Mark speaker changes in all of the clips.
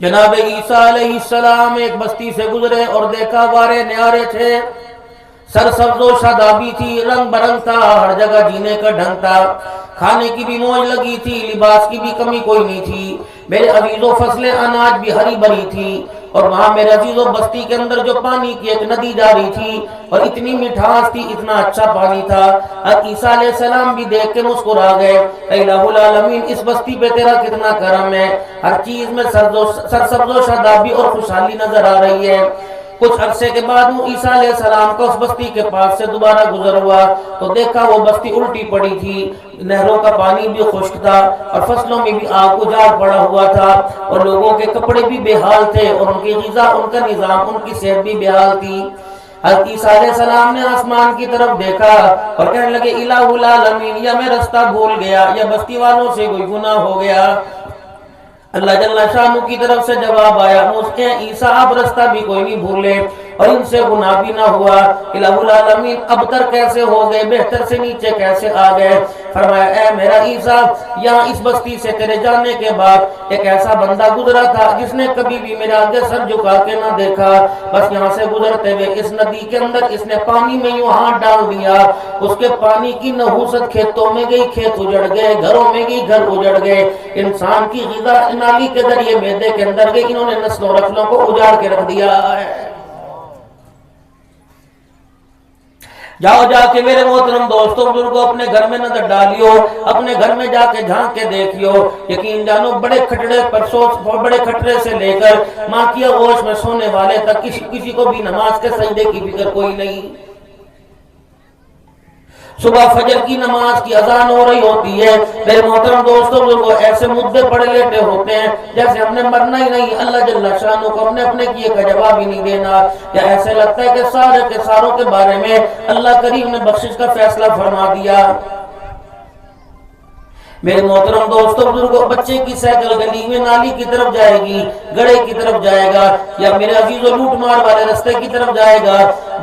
Speaker 1: جناب عیسیٰ علیہ السلام ایک بستی سے گزرے اور دیکھا وارے نیارے تھے، سرسبز و شادابی تھی، رنگ برنگ تھا، ہر جگہ جینے کا ڈھنگ تھا، کھانے کی بھی موج لگی تھی، لباس کی بھی کمی کوئی نہیں تھی، میرے عزیزوں فصلیں اناج بھی ہری بھری تھی، اور وہاں میرے عزیزوں بستی کے اندر جو پانی کی ایک ندی جاری تھی اور اتنی مٹھاس تھی، اتنا اچھا پانی تھا۔ عیسیٰ علیہ السلام بھی دیکھ کے مسکرا گئے، اے الہ العالمین اس بستی پہ تیرا کتنا کرم ہے، ہر چیز میں سرسبز و شادابی اور خوشحالی نظر آ رہی ہے۔ کچھ عرصے کے بعد وہ عیسیٰ علیہ السلام کا اس بستی کے پاس سے دوبارہ گزر ہوا تو دیکھا وہ بستی الٹی پڑی تھی، نہروں کا پانی بھی خشک تھا اور فصلوں میں بھی آگ اجاڑ پڑا ہوا تھا، اور لوگوں کے کپڑے بھی بے حال تھے، اور ان کی غذا، ان کا نظام، ان کی صحت بھی بے حال تھی۔ حضرت عیسیٰ علیہ السلام نے آسمان کی طرف دیکھا اور کہنے لگے، الہ العالمین یا میں رستہ بھول گیا یا بستی والوں سے کوئی گناہ ہو گیا۔ اللہ جل شانہ کی طرف سے جواب آیا، مجھے عیسیٰ آپ رستہ بھی کوئی نہیں بھولے اور ان سے گناہ بھی نہ ہوا، الہ العالمین ابتر کیسے ہو گئے، بہتر سے نیچے کیسے آ گئے؟ فرمایا، اے میرا عیسیٰ، یہاں اس بستی سے تیرے جانے کے بعد ایک ایسا بندہ گزرا تھا جس نے کبھی بھی میرے آگے سر جھکا کے نہ دیکھا، بس یہاں سے گزرتے ہوئے اس ندی کے اندر اس نے پانی میں یوں ہاتھ ڈال دیا، اس کے پانی کی نحوست کھیتوں میں گئی، کھیت اجڑ گئے، گھروں میں گئی، گھر اجڑ گئے، انسان کی غذا نالی کے ذریعے معدے کے اندر گئی، انہوں نے نسلوں رسلوں کو اجاڑ کے رکھ دیا ہے۔ جاؤ جا کے میرے محترم دوستوں بزرگوں اپنے گھر میں نظر ڈالیو، اپنے گھر میں جا کے جھانک کے دیکھیو، یقین جانو بڑے کھٹڑے سے لے کر ماں کی آغوش میں سونے والے تک کسی کو بھی نماز کے سجدے کی فکر کوئی نہیں۔ صبح فجر کی نماز کی اذان ہو رہی ہوتی ہے، میرے محترم دوستوں بزرگوں ایسے مدے پڑے لیٹے ہوتے ہیں جیسے ہم نے مرنا ہی نہیں، اللہ جل شانہ کو ہم نے اپنے کیے کا جواب ہی نہیں دینا، یا ایسے لگتا ہے کہ سارے کے ساروں کے بارے میں اللہ کریم نے بخشش کا فیصلہ فرما دیا۔ میرے محترم دوستوں بزرگوں بچے کی سائیکل گلی میں نالی کی طرف جائے گی، گڑے کی طرف جائے گا، یا میرے عزیزوں لوٹ مار والے رستے کی طرف جائے گا،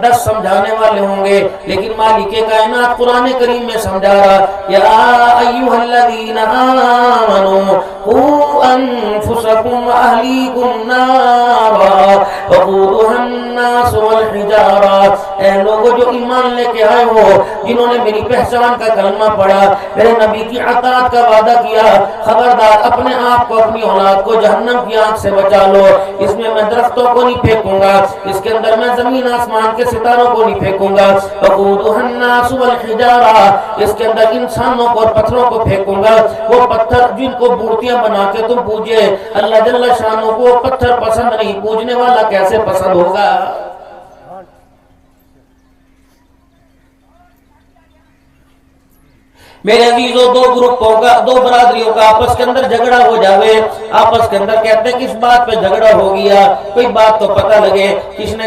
Speaker 1: 10 سمجھانے والے ہوں گے، لیکن مالک کائنات قرآن کریم میں سمجھا رہا، یا ایھا الذین آمنوا قوا انفسکم واہلیکم نارا وقودھا الناس والحجارہ، اے لوگوں جو ایمان لے کے آئے ہو، جنہوں نے میری پہچان کا کلمہ پڑھا، میرے نبی کی عطاعت کا وعدہ کیا، خبردار اپنے آپ کو اپنی اولاد کو جہنم کی آنکھ سے بچا لو، اس میں درختوں کو نہیں پھینکوں گا، اس کے اندر میں زمین آسمان کے ستاروں کو نہیں پھینکوں گا، وقودھا الناس والحجارہ، اس کے اندر انسانوں کو اور پتھروں کو پھینکوں گا، وہ پتھر جن کو مورتیاں بنا کے تم پوجے، اللہ جل شانہ کو وہ پتھر پسند نہیں، پوجنے والا کیسے پسند ہوگا؟ میرے عزیزوں دو برادریوں کا آپس کے اندر جھگڑا ہو جاوے، آپس کے اندر کہتے ہیں کس بات پہ جھگڑا ہو گیا، کوئی بات تو پتہ لگے، کس نے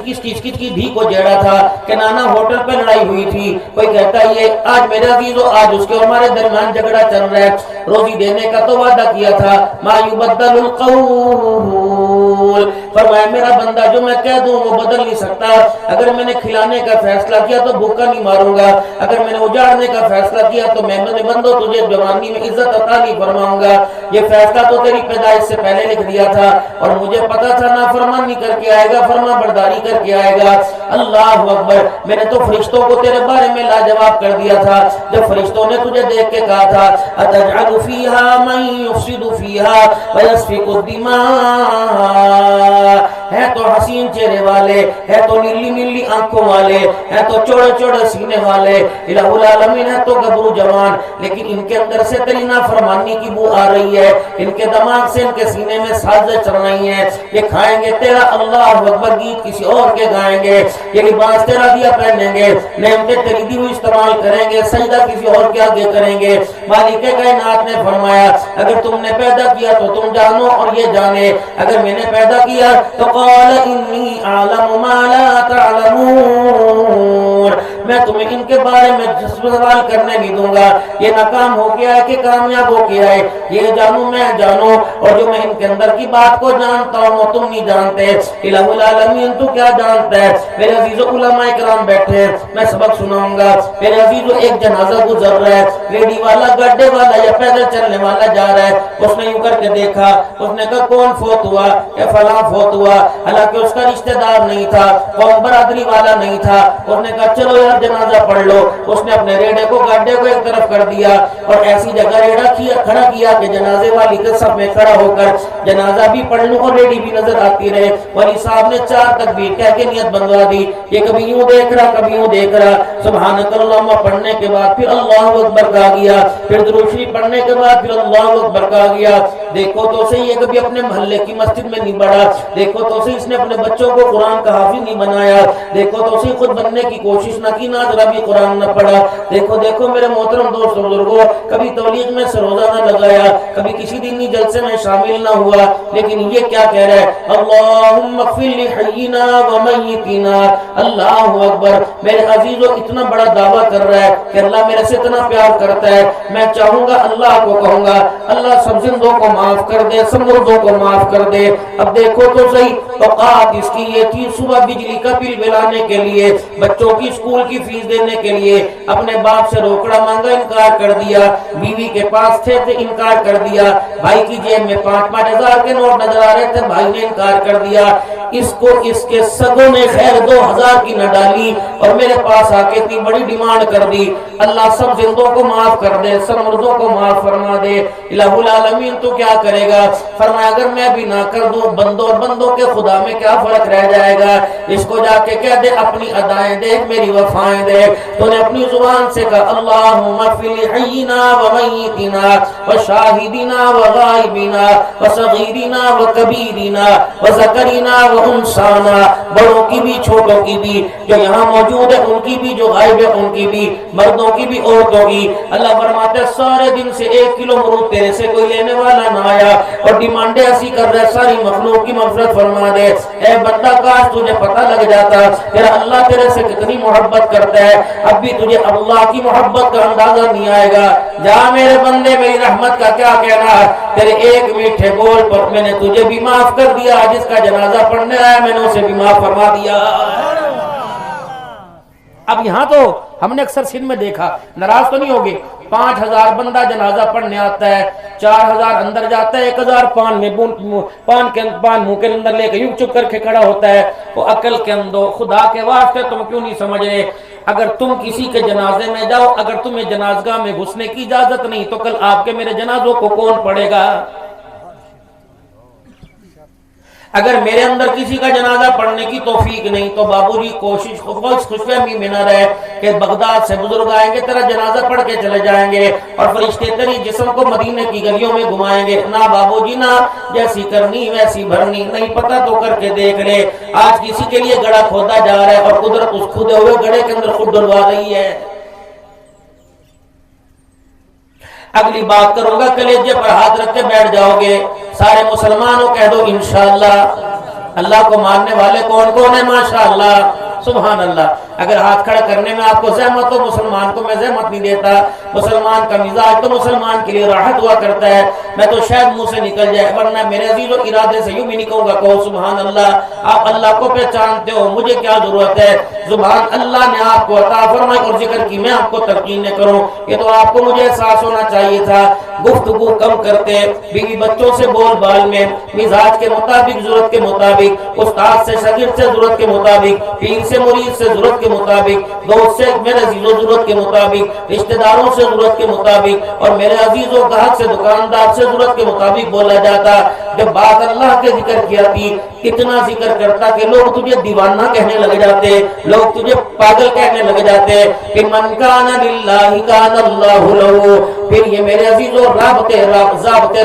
Speaker 1: کس کی دھی کو جیڑا تھا، کہ نانا ہوٹل پہ لڑائی ہوئی تھی، کوئی کہتا ہے یہ آج میرے عزیزوں آج اس کے اور ہمارے درمیان جھگڑا چل رہا ہے، روزی دینے کا تو وعدہ کیا تھا، ما یبدل القول، فرمایا میرا بندہ جو میں کہہ دوں وہ بدل نہیں سکتا، اگر میں نے کھلانے کا فیصلہ کیا تو بھوکا نہیں ماروں گا، اگر میں نے اجاڑنے کا فیصلہ کیا تو میں نے بندو تجھے جوانی میں عزت عطا نہیں فرماؤں گا، یہ فیصلہ تو تیری پیدائش سے پہلے لکھ دیا تھا، اور مجھے پتا تھا نافرمانی کر کے آئے گا، فرما برداری کر کے آئے گا، اللہ اکبر، میں نے تو فرشتوں کو تیرے بارے میں لاجواب کر دیا تھا، جب فرشتوں نے تجھے دیکھ کے کہا تھا اتجعل فیہا من یفسد فیہا ویسفک الدماء، ہے تو حسین چہرے والے، ہے تو نیلی نیلی آنکھوں والے، ہے تو چوڑے چوڑے سینے والے، الہ العالمین ہے تو گبرو جوان، لیکن ان کے اندر سے تیری نافرمانی کی بو آ رہی ہے، ان کے دماغ سے ان کے سینے میں سازیں چل رہی ہیں، یہ کھائیں گے تیرا اللہ اکبر گیت کسی اور کے گائیں گے، یہ لباس تیرا دیا پہنیں گے، نعمتیں تیری دی ہوئی استعمال کریں گے، سجدہ کسی اور کے آگے کریں گے۔ مالک کائنات نے فرمایا اگر تم نے پیدا کیا تو تم جانو اور یہ جانے، اگر میں نے پیدا کیا تو قال انی اعلم ما لا تعلمون، يسألون، میں تمہیں ان کے بارے میں سوال کرنے نہیں دوں گا، یہ ناکام ہو گیا ہے کہ کامیاب ہو گیا ہے، یہ جانوں میں جانو، اور جو میں ان کے اندر کی بات کو جانتا ہوں وہ تم نہیں جانتے۔ الہ العالمین تو کیا جانتا ہے؟ میرے عزیزو علماء کرام بیٹھے ہیں، میں سبق سناؤں گا۔ میرے عزیزو ایک جنازہ گزر رہا ہے، ریڈی والا، گڈے والا یا پیدل چلنے والا جا رہا ہے، اس نے یوں کر کے دیکھا، اس نے کہا کون فوت ہوا؟ کہ فلاں فوت ہوا، حالانکہ اس کا رشتہ دار نہیں تھا، قوم برادری والا نہیں تھا۔ اس نے کہا چلو یار جنازہ پڑھ لو۔ اس نے اپنے ریڑے کو گڈے کو ایک طرف کر دیا اور ایسی جگہ ریڑا کھڑا کیا کہ جنازے والی کے صف میں کھڑا ہو کر جنازہ بھی پڑھ لوں اور ریڑی بھی نظر آتی رہے۔ ولی صاحب نے 4 تکبیر کہہ کے نیت بندوا دی، یہ کبھی یوں دیکھ رہا کبھی یوں دیکھ رہا، سبحانک اللہم پڑھنے کے بعد پھر اللہ اکبر کہا گیا، پھر درود شریف پڑھنے کے بعد پھر اللہ اکبر کہا گیا۔ دیکھو تو صحیح، یہ کبھی اپنے محلے کی مسجد میں نہیں پڑھا، دیکھو تو صحیح اس نے اپنے بچوں کو قرآن کا حافظ نہیں بنایا، دیکھو تو صحیح خود بننے کی کوشش نہ کی، نہ ذرا بھی قرآن نہ پڑھا۔ دیکھو میرے محترم دوستوں بزرگوں، کبھی تولیگ میں سروزہ نہ لگایا، کبھی کسی دینی جلسے میں شامل نہ ہوا، لیکن یہ کیا کہہ رہا ہے؟ اللہم اغفر لحینا ومیتنا، اللہ اکبر۔ میرے عزیزو اتنا بڑا دعویٰ کر رہا ہے کہ اللہ میرے سے اتنا پیار کرتا ہے، میں چاہوں گا اللہ کو کہوں گا اللہ سب زندوں کو معاف کر دے، سب مردوں کو معاف کر دے۔ اب دیکھو تو صحیح، اوقات اس کی یہ تھی، صبح بجلی کا بل بلانے کے لیے، بچوں کی اسکول کی فیس دینے کے لیے اپنے باپ سے روکڑا مانگا، انکار کر دیا، بیوی کے پاس تھے انکار کر دیا، بھائی کی جیب میں 5-5 ہزار کے نوٹ نظر آ رہے تھے، بھائی نے انکار کر دیا۔ اس کو اس کے سگوں نے خیر 2000 کی نہ ڈالی اور میرے پاس آ کے اتنی بڑی ڈیمانڈ کر دی، اللہ سب زندوں کو معاف کر دے، سب مردوں کو معاف فرما دے۔ الہ العالمین تو کیا کرے گا؟ فرمایا اگر میں بھی نہ کر دوں، بندوں اور بندوں کے خدا میں کیا فرق رہ جائے گا؟ اس کو جا کے کہہ دے اپنی ادائیں دیکھ، میری وفائیں دیکھ۔ تو نے اپنی زبان سے کہا اللہم اغفر لحینا ومیتنا وشاہدنا وغائبنا وصغیرنا وکبیرنا وذکرنا وانثانا، بڑوں کی بھی چھوٹوں کی بھی، جو یہاں موجود ہے ان کی بھی، جو غائب ہے ان کی بھی، مردوں کی بھی عورتوں کی۔ اللہ فرماتے ہیں سارے دن سے 1 کلو مرود تیرے سے کوئی لینے والا نہ آیا اور ڈیمانڈیں ایسی کر رہے ساری مخلوق کی مغفرت فرما دے۔ اے بندہ کاش تجھے پتہ لگ جاتا تیرا اللہ تیرے سے کتنی محبت کرتا ہے، اب بھی تجھے اللہ کی محبت کا اندازہ نہیں آئے گا۔ جا میرے بندے، میری رحمت کا کیا کہنا ہے، تیرے ایک میٹھے بول پر میں نے تجھے بھی معاف کر دیا، جس کا جنازہ پڑھنے آیا میں نے اسے بھی معاف فرما دیا۔ اب یہاں تو ہم نے اکثر سندھ میں دیکھا، ناراض تو نہیں ہوگے، 5000 بندہ جنازہ پڑھنے آتا ہے، 4000 اندر جاتا ہے، 1000 پان منہ کے اندر لے کے یوں چپ کر کے کھڑا ہوتا ہے۔ وہ عقل کے اندر، خدا کے واسطے تم کیوں نہیں سمجھ رہے؟ اگر تم کسی کے جنازے میں جاؤ، اگر تمہیں جنازگاہ میں گھسنے کی اجازت نہیں تو کل آپ کے میرے جنازوں کو کون پڑھے گا؟ اگر میرے اندر کسی کا جنازہ پڑھنے کی توفیق نہیں تو بابو جی کوشش خوش فہمی میں نہ رہے کہ بغداد سے بزرگ آئیں گے تیرا جنازہ پڑھ کے چلے جائیں گے اور فرشتے تیری جسم کو مدینے کی گلیوں میں گھمائیں گے۔ نہ بابو جی نہ، جیسی کرنی ویسی بھرنی، نہیں پتہ تو کر کے دیکھ لے۔ آج کسی کے لیے گڑھا کھودا جا رہا ہے اور قدرت اس کھودے ہوئے گڑھے کے اندر خود ڈلوا رہی ہے۔ اگلی بات کروں گا، کلیجے پر ہاتھ رکھ کے بیٹھ جاؤ گے، سارے مسلمانوں کہہ دو انشاءاللہ۔ اللہ کو ماننے والے کون کون ہیں؟ ماشاءاللہ، سبحان اللہ۔ اگر ہاتھ کھڑا کرنے میں آپ کو زحمت ہو، مسلمان کو میں زحمت نہیں دیتا، مسلمان کا مزاج تو مسلمان کے لیے راحت ہوا کرتا ہے، میں تو شاید منہ سے نکل جائے، ورنہ میرے عزیز و ارادے سے یوں بھی نہیں کہوں گا، کہو سبحان اللہ۔ آپ اللہ کو پہچانتے ہو، مجھے کیا ضرورت ہے؟ زبان اللہ نے آپ کو عطا فرمائی اور ذکر کی، میں آپ کو تلقین نہ کروں، یہ تو آپ کو مجھے احساس ہونا چاہیے تھا۔ گفتگو کم کرتے، بیوی بچوں سے بول بال میں، مزاج کے مطابق، ضرورت کے مطابق، استاد سے شاگرد سے ضرورت کے مطابق، پیر سے مرید سے ضرورت کے مطابق، دوست سے میرے عزیزوں ضرورت کے مطابق، رشتہ داروں سے ضرورت کے مطابق، اور میرے عزیزوں گاہک سے دکاندار سے ضرورت کے مطابق بولا جاتا۔ جب بات اللہ کے ذکر کی آتی، اتنا ذکر کرتا کہ لوگ تجھے دیوانہ کہنے لگ جاتے، لوگ تجھے پاگل کہنے لگ جاتے کہ من کان للہ کان اللہ لہو۔ پھر یہ میرے عزیزوں ضابطے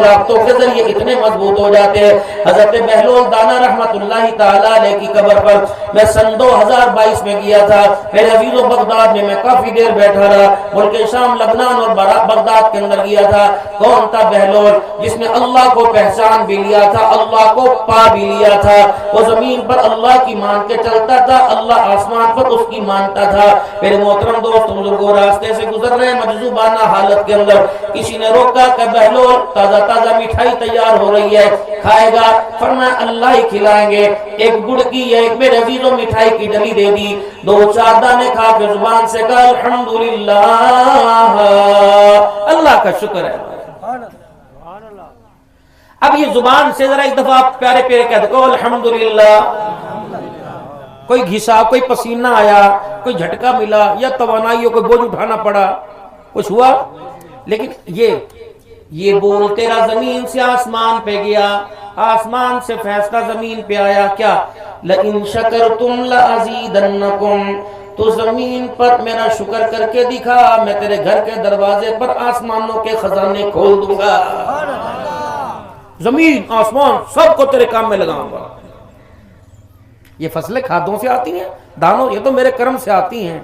Speaker 1: رابطوں کے ذریعے اتنے مضبوط ہو جاتے۔ حضرت بہلول دانا رحمت اللہ تعالی علیہ کی قبر پر میں سن 2022 میں گیا تھا، میرے عزیزوں بغداد میں میں کافی دیر بیٹھا رہا، ملک شام، لبنان اور بغداد کے اندر گیا تھا۔ کون تھا بہلول؟ جس نے اللہ کو پہچان بھی بھی لیا تھا، اللہ کو پا بھی لیا تھا۔ وہ زمین پر اللہ کی مان کے چلتا تھا، اللہ آسمان پر اس کی مانتا تھا۔ میرے محترم دوست بزرگوں، راستے سے گزر رہے مجذوبانہ حالت کے اندر کسی نے روکا کہ بہلول تازہ تازہ مٹھائی تیار ہو رہی ہے، کھائے گا؟ فرمایا اللہ ہی کھلائیں گے۔ ایک گڑ کی یا ایک میرے عزیزوں مٹھائی کی ڈلی دے دی، دو چار دانے کھا کے زبان سے کہا الحمدللہ، اللہ کا شکر ہے۔ اب یہ زبان سے ذرا ایک دفعہ پیارے پیارے کہہ دو الحمدللہ۔ کوئی گھسا، کوئی پسینہ آیا، کوئی جھٹکا ملا، یا توانائی کوئی بوجھ اٹھانا پڑا، کچھ ہوا؟ لیکن یہ بول تیرا زمین سے آسمان پہ گیا، آسمان سے فیصلہ زمین پہ آیا، کیا؟ لَإِن شَكَرْتُمْ لَأَزِيدَنَّكُمْ، تو زمین پر میرا شکر کر کے دکھا، میں تیرے گھر کے دروازے پر آسمانوں کے خزانے کھول دوں گا۔ زمین آسمان سب کو تیرے کام میں لگاؤں گا۔ یہ فصلیں کھادوں سے آتی ہیں، دانوں یہ تو میرے کرم سے آتی ہیں۔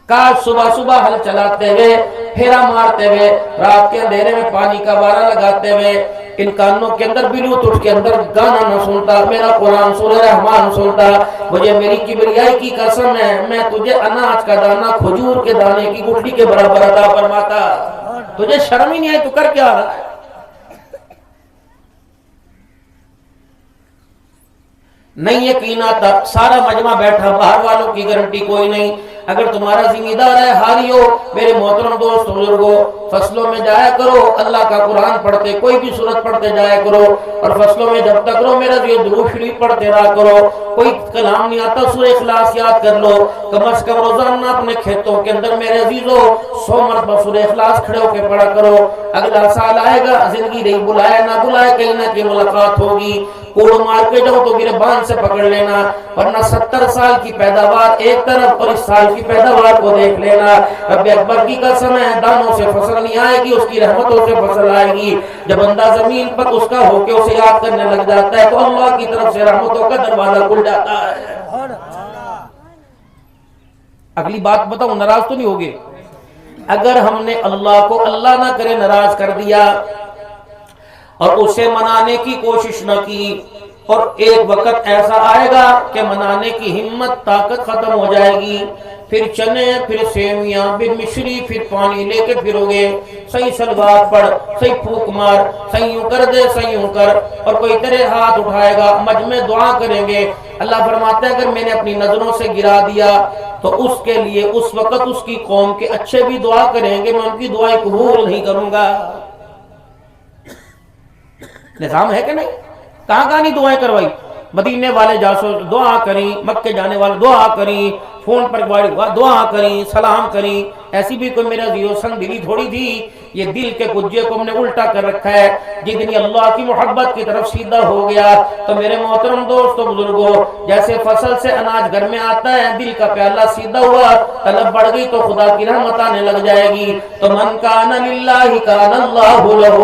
Speaker 1: کاش صبح صبح ہل چلاتے ہوئے، پھیرا مارتے ہوئے، رات کے اندھیرے میں پانی کا بارہ لگاتے ہوئے ان کانوں کے اندر بلوٹوتھ کے اندر گانا نہ سنتا، میرا قرآن سورہ رحمان سنتا۔ مجھے میری کبریائی کی قسم ہے، میں تجھے اناج کا دانہ کھجور کے دانے کی گٹھلی کے برابر عطا فرماتا۔ تجھے شرم ہی نہیں ہے، تو کر کیا رہا ہے؟ نہیں یقین آتا، سارا مجمع بیٹھا، باہر والوں کی گارنٹی کوئی نہیں۔ اگر تمہارا ذمہ دار ہے ہاری ہو، میرے محترم دوست بزرگوں، فصلوں میں جایا کرو، اللہ کا قرآن پڑھتے، کوئی بھی سورت پڑھتے جایا کرو، اور فصلوں میں جب تک رو میرا یہ درود شریف پڑھتے رہا کرو۔ کوئی کلام نہیں آتا، سورہ اخلاص یاد کر لو، کم از کم روزانہ اپنے کھیتوں کے اندر میرے عزیزوں 100 مرتبہ سورہ اخلاص کھڑے ہو کے پڑھا کرو۔ اگلا سال آئے گا، زندگی نہیں بلائے نہ بلائے، کہیں نہ کہیں ملاقات ہوگی۔ کوڑ مار کے جاؤ تو گربان سے پکڑ لینا، ورنہ 70 سال کی پیداوار ایک طرف اور اس سال کی پیداوار کو دیکھ لینا۔ رب اکبر کی قسم ہے، دانوں سے فصل نہیں آئے گی، اس کی رحمتوں سے فصل آئے گی۔ جب بندہ زمین پر اس کا ہو کے اسے یاد کرنے لگ جاتا ہے تو اللہ کی طرف سے رحمتوں کا دروازہ کھل جاتا ہے۔ اگلی بات بتاؤں، ناراض تو نہیں ہوگے؟ اگر ہم نے اللہ کو اللہ نہ کرے ناراض کر دیا اور اسے منانے کی کوشش نہ کی، اور ایک وقت ایسا آئے گا کہ منانے کی ہمت طاقت ختم ہو جائے گی، پھر چنے، پھر سیویاں، پھر مشری، پھر پانی لے کے پھرو گے، صحیح سلوات پڑھ، صحیح پھوک مار، صحیح یوں کر دے، صحیح یوں کر، اور کوئی تیرے ہاتھ اٹھائے گا، مجمع دعا کریں گے۔ اللہ فرماتا ہے اگر میں نے اپنی نظروں سے گرا دیا تو اس کے لیے اس وقت اس کی قوم کے اچھے بھی دعا کریں گے، میں ان کی دعائیں قبول نہیں کروں گا۔ نظام ہے کہ نہیں؟ کہاں نہیں دعائیں کروائی؟ مدینے والے جاسو دعا کریں، مکے جانے والے دعا کریں، فون پر دعا کریں، سلام کریں۔ ایسی بھی کوئی میرا زیو سنگ دلی تھوڑی تھی، یہ دل کے کجے کو ہم نے الٹا کر رکھا ہے۔ جتنی اللہ کی محبت کی طرف سیدھا ہو گیا تو میرے محترم دوستو بزرگوں، جیسے فصل سے اناج گھر میں آتا ہے، دل کا پیالہ سیدھا ہوا، طلب بڑھ گئی تو خدا کی رحمت آنے لگ جائے گی۔ تو من کان للہ کان اللہ لہ،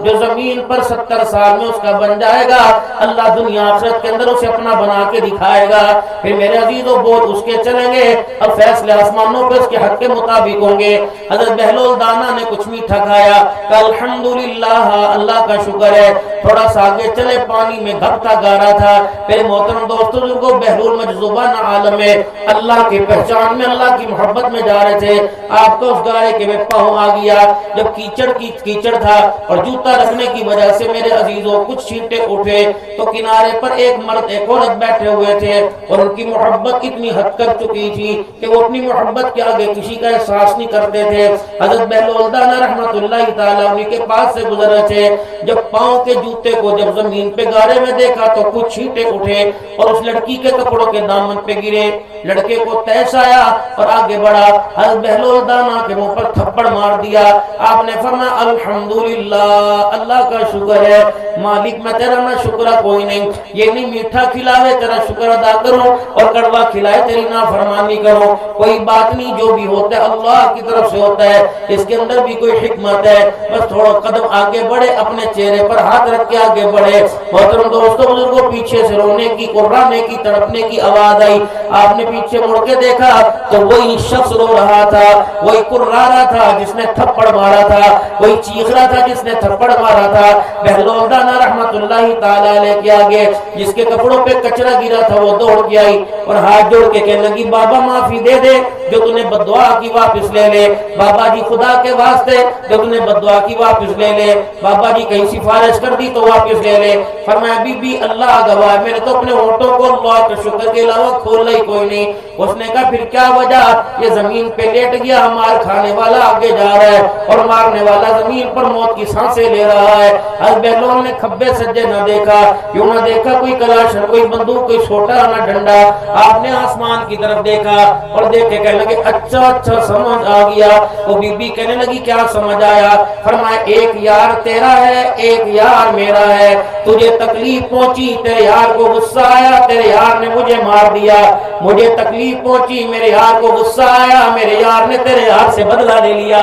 Speaker 1: جو زمین پر 70 سال میں اس کا بن جائے گا، اللہ دنیا آخرت کے اندر اسے اپنا بنا کے دکھائے گا۔ پھر میرے عزیزوں بوت اس کے چلیں گے، اب فیصلے آسمانوں پہ اس کے حق کے مطابق ہوں گے۔ حضرت بہلول دانا نے کچھ میٹھا کھایا کہ الحمدللہ، اللہ کا شکر ہے۔ تھوڑا سا آگے چلے، پانی میں گھپتا گارا تھا۔ پھر محترم دوستوں کو بہلول مجذوبانہ عالم میں اللہ کی پہچان میں، اللہ کی محبت میں جا رہے تھے، آپ کو اس گارے کے میں پاؤں آ گیا۔ جب کیچڑ تھا اور جوتا رکھنے کی وجہ سے میرے عزیزوں کچھ چھینٹے اٹھے تو کنارے پر ایک مرد ایک عورت بیٹھے ہوئے تھے، اور ان کی محبت اتنی حد کر چکی تھی کہ وہ اپنی محبت کے آگے کسی کا احساس نہیں کرتے تھے۔ حضرت بہلول دانا رحمت اللہ تعالیٰ انہیں کے پاس سے گزر رہے تھے، جب پاؤں کے جوتے کو جب زمین پہ گارے میں دیکھا تو کچھ چھینٹے اٹھے اور اس لڑکی کے کپڑوں کے دامن پہ گرے۔ لڑکے کو تیش آیا اور آگے بڑھا، حضرت بہلول دانا کے منہ پر تھپڑ مار دیا۔ آپ نے فرمایا الحمدللہ، اللہ کا شکر ہے مالک، میں تیرا نہ شکرہ کوئی نہیں۔ یہ نہیں میٹھا کھلاوے تیرا شکر ادا کروں اور کڑوا کھلائے تیری نافرمانی کروں، کوئی بات نہیں، جو بھی ہوتا ہے اللہ کی طرف سے ہوتا ہے، اس کے اندر بھی کوئی حکمت ہے۔ بس تھوڑا قدم آگے بڑھے، اپنے چہرے پر ہاتھ رکھ حالت کے آگے بڑھے۔ محترم دوستوں بزرگوں، پیچھے سے رونے کی، قررانے کی، تڑپنے کی آواز آئی۔ آپ نے پیچھے مڑ کے دیکھا تو وہی شخص رو رہا تھا، وہی قررا رہا تھا جس نے تھپڑ مارا تھا، وہی چیخ رہا تھا جس نے تھپڑ مارا تھا۔ بہلول دانا رحمت اللہ تعالیٰ علیہ کے آگے جس کے کپڑوں پہ کچرا گرا تھا وہ دوڑ کے آئی اور ہاتھ جوڑ کے کہنے لگی بابا معافی دے دے، جو تو نے بددعا کی واپس لے لے۔ بابا جی خدا کے واسطے جو تو نے بددعا کی واپس لے لے، بابا جی کہیں سفارش کر دی تو واپس لے لے۔ فرمایا بی بی اللہ گواہ میں نے تو اپنے ہونٹوں کو اللہ کے شکر کے علاوہ کھولا ہی کوئی نہیں۔ اس نے کہا پھر کیا وجہ؟ یہ زمین پہ لیٹ گیا، مار کھانے والا آگے جا رہا ہے اور مارنے والا زمین پر موت کی سانسیں لے رہا ہے۔ حضرت بہلول نے کھبے سجے نہ دیکھا، یوں نہ دیکھا کوئی کلاشن، کوئی بندوق، کوئی چھوٹا نہ ڈنڈا۔ آپ نے آسمان کی طرف دیکھا اور دیکھ کے کہنے لگے اچھا سمجھ آ گیا۔ وہ بی بی کہنے لگی کیا سمجھ آیا؟ فرمایا ایک یار تیرا ہے، ایک یار میرا ہے۔ تجھے تکلیف پہنچی، تیرے یار کو غصہ آیا، تیرے یار نے مجھے مار دیا۔ مجھے تکلیف پہنچی، میرے یار کو غصہ آیا، میرے یار نے تیرے یار سے بدلہ لے لیا۔